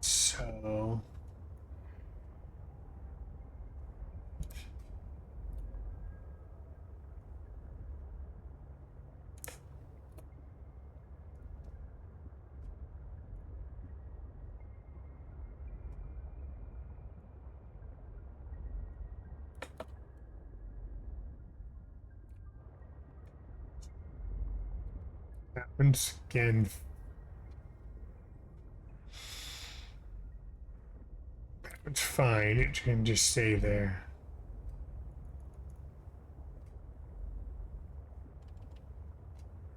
So that one's again. That one's fine. It can just stay there.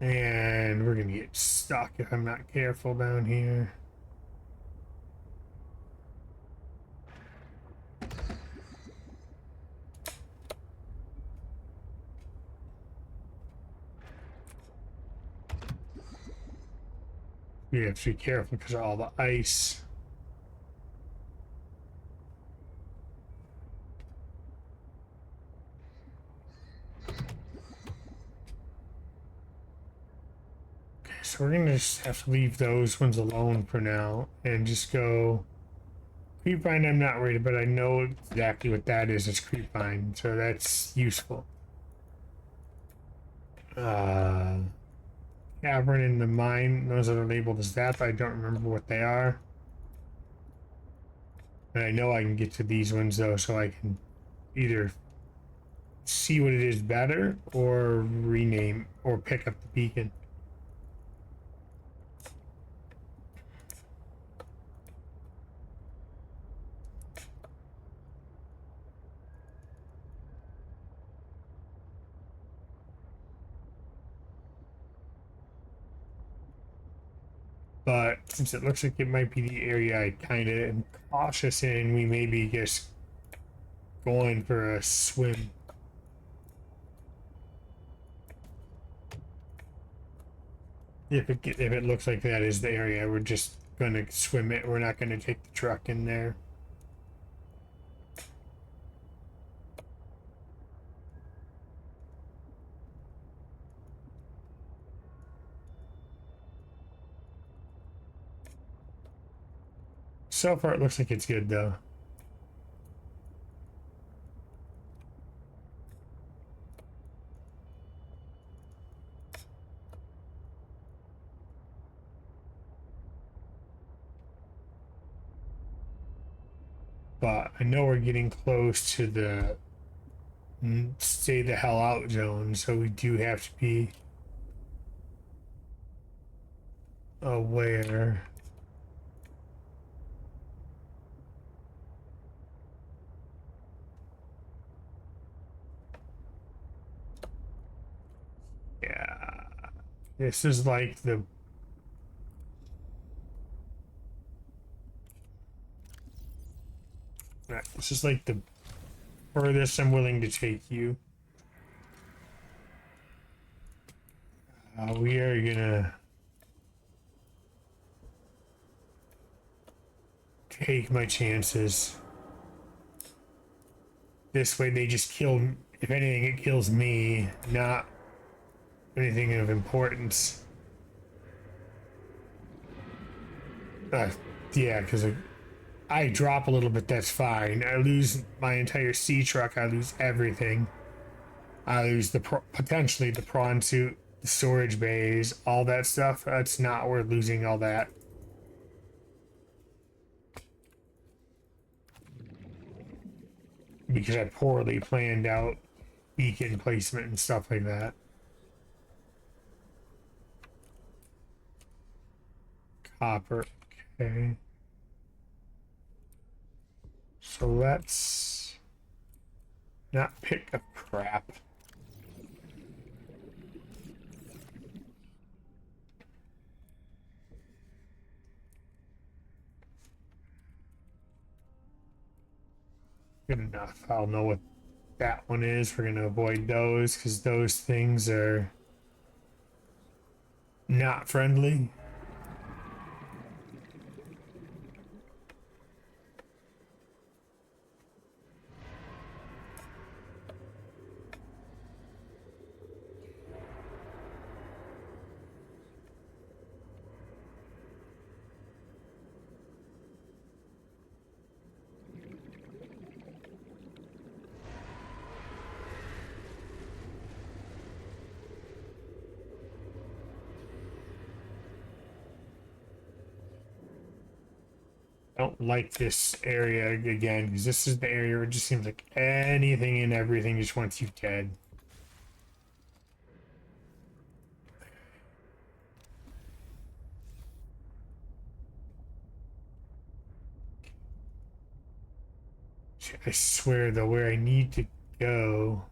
And we're gonna get stuck if I'm not careful down here. We have to be careful because of all the ice. Okay, so we're gonna just have to leave those ones alone for now and just go. Creepvine I'm not worried, but I know exactly what that is. It's creepvine, so that's useful. Cavern in the mine, those that are labeled as that, but I don't remember what they are. And I know I can get to these ones though, so I can either see what it is better or rename or pick up the beacon. But since it looks like it might be the area I kind of am cautious in, we may be just going for a swim. If it looks like that is the area, we're just gonna swim it. We're not gonna take the truck in there. So far, it looks like it's good though. But I know we're getting close to the stay the hell out zone, so we do have to be aware. Yeah, this is like the this is like the furthest I'm willing to take you. We are gonna take my chances. This way they just kill, if anything, it kills me, not anything of importance. Yeah, because I drop a little bit, that's fine. I lose my entire sea truck, I lose everything. I lose potentially the prawn suit, the storage bays, all that stuff. That's not worth losing all that. Because I poorly planned out beacon placement and stuff like that. Copper, okay. So let's not pick up crap. Good enough. I'll know what that one is. We're gonna avoid those because those things are not friendly. I don't like this area again because this is the area where it just seems like anything and everything just wants you dead. I swear though, where I need to go.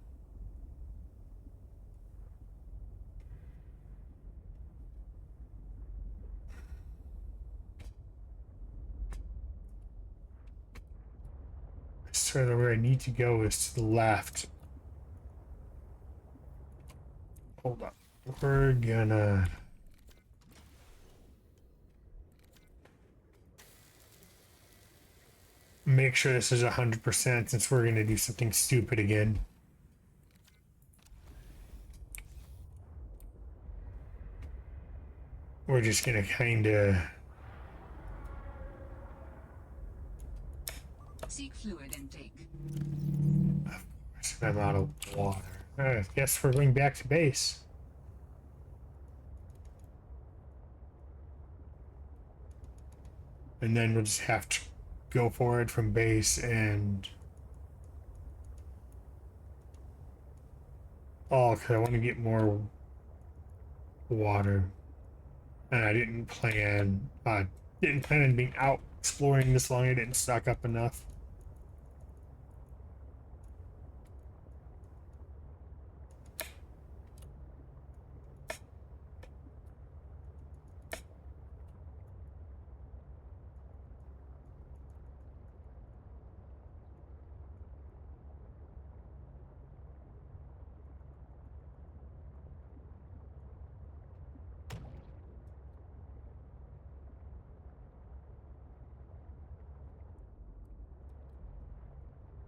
I swear that where I need to go is to the left. Hold up. We're gonna make sure this is 100% since we're gonna do something stupid again. We're just gonna kinda Seek fluid intake. I'm out of water. I guess we're going back to base. And then we'll just have to go forward from base and... Oh, because I want to get more water. And I didn't plan on being out exploring this long. I didn't stock up enough.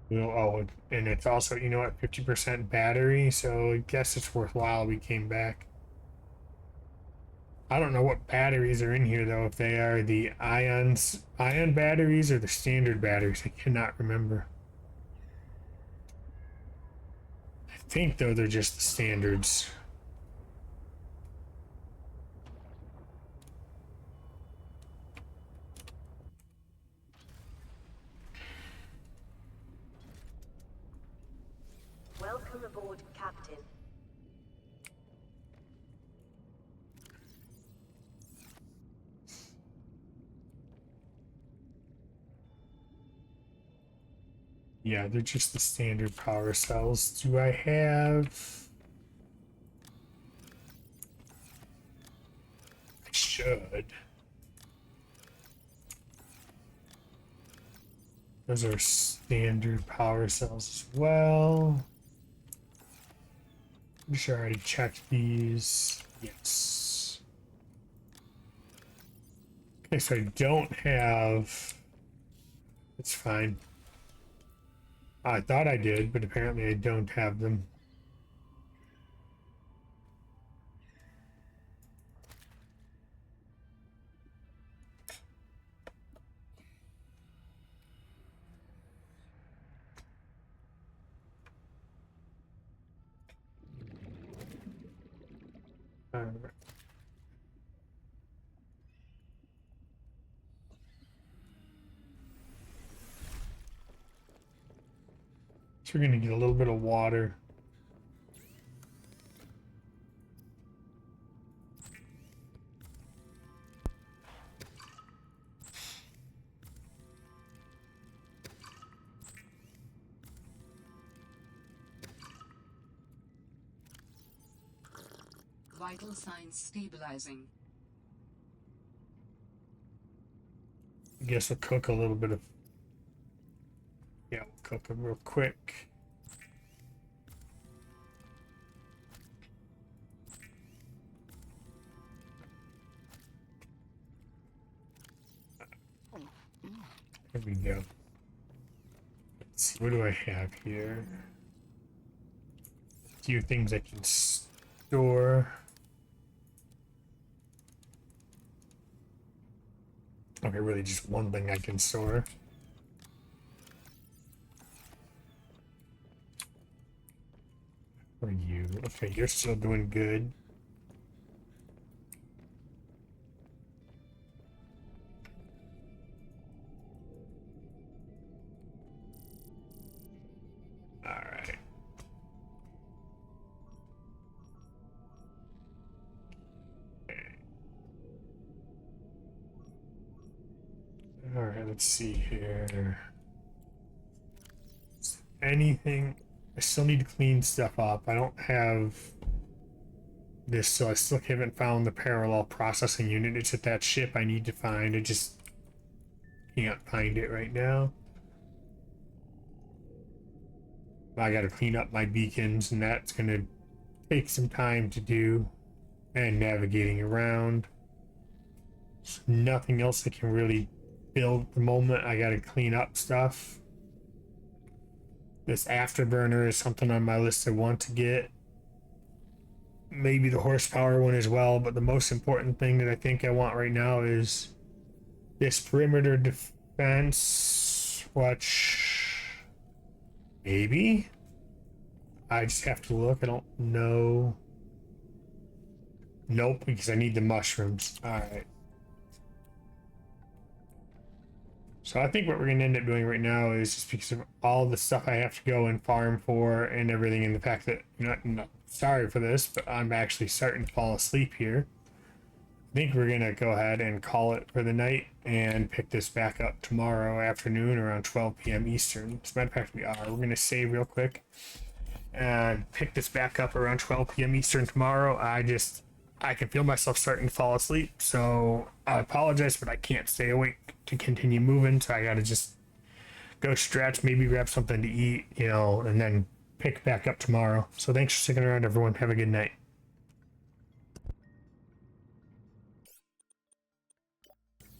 You know, oh, and it's also, you know what, 50% battery, so I guess it's worthwhile we came back. I don't know what batteries are in here though, if they are the ion batteries or the standard batteries. I cannot remember. I think though they're just the standards. Welcome aboard, Captain. Yeah, they're just the standard power cells. Do I have... I should. Those are standard power cells as well. I'm sure I already checked these. Yes. Okay, so I don't have... It's fine. I thought I did, but apparently I don't have them. Alright. So we're gonna get a little bit of water. Vital signs stabilizing. I guess we'll cook a little bit of... Yeah, we'll cook them real quick. There we go. Let's see, what do I have here? A few things I can store. Okay, really just one thing I can store. For you. Okay, you're still doing good. Alright. Alright, let's see here. Anything... I still need to clean stuff up. I don't have this, so I still haven't found the parallel processing unit. It's at that ship I need to find. I just can't find it right now. I gotta clean up my beacons, and that's gonna take some time to do. And navigating around. There's nothing else I can really build at the moment. I gotta clean up stuff. This afterburner is something on my list I want to get. Maybe the horsepower one as well, but the most important thing that I think I want right now is this perimeter defense. Which... maybe? I just have to look. I don't know. Nope, because I need the mushrooms. Alright. So I think what we're going to end up doing right now is just because of all the stuff I have to go and farm for and everything, and the fact that, you know, I'm not sorry for this, but I'm actually starting to fall asleep here. I think we're going to go ahead and call it for the night and pick this back up tomorrow afternoon around 12 p.m. Eastern. As a matter of fact, we are. We're going to save real quick and pick this back up around 12 p.m. Eastern tomorrow. I can feel myself starting to fall asleep, so I apologize, but I can't stay awake to continue moving, so I gotta just go stretch, maybe grab something to eat, you know, and then pick back up tomorrow. So thanks for sticking around, everyone. Have a good night.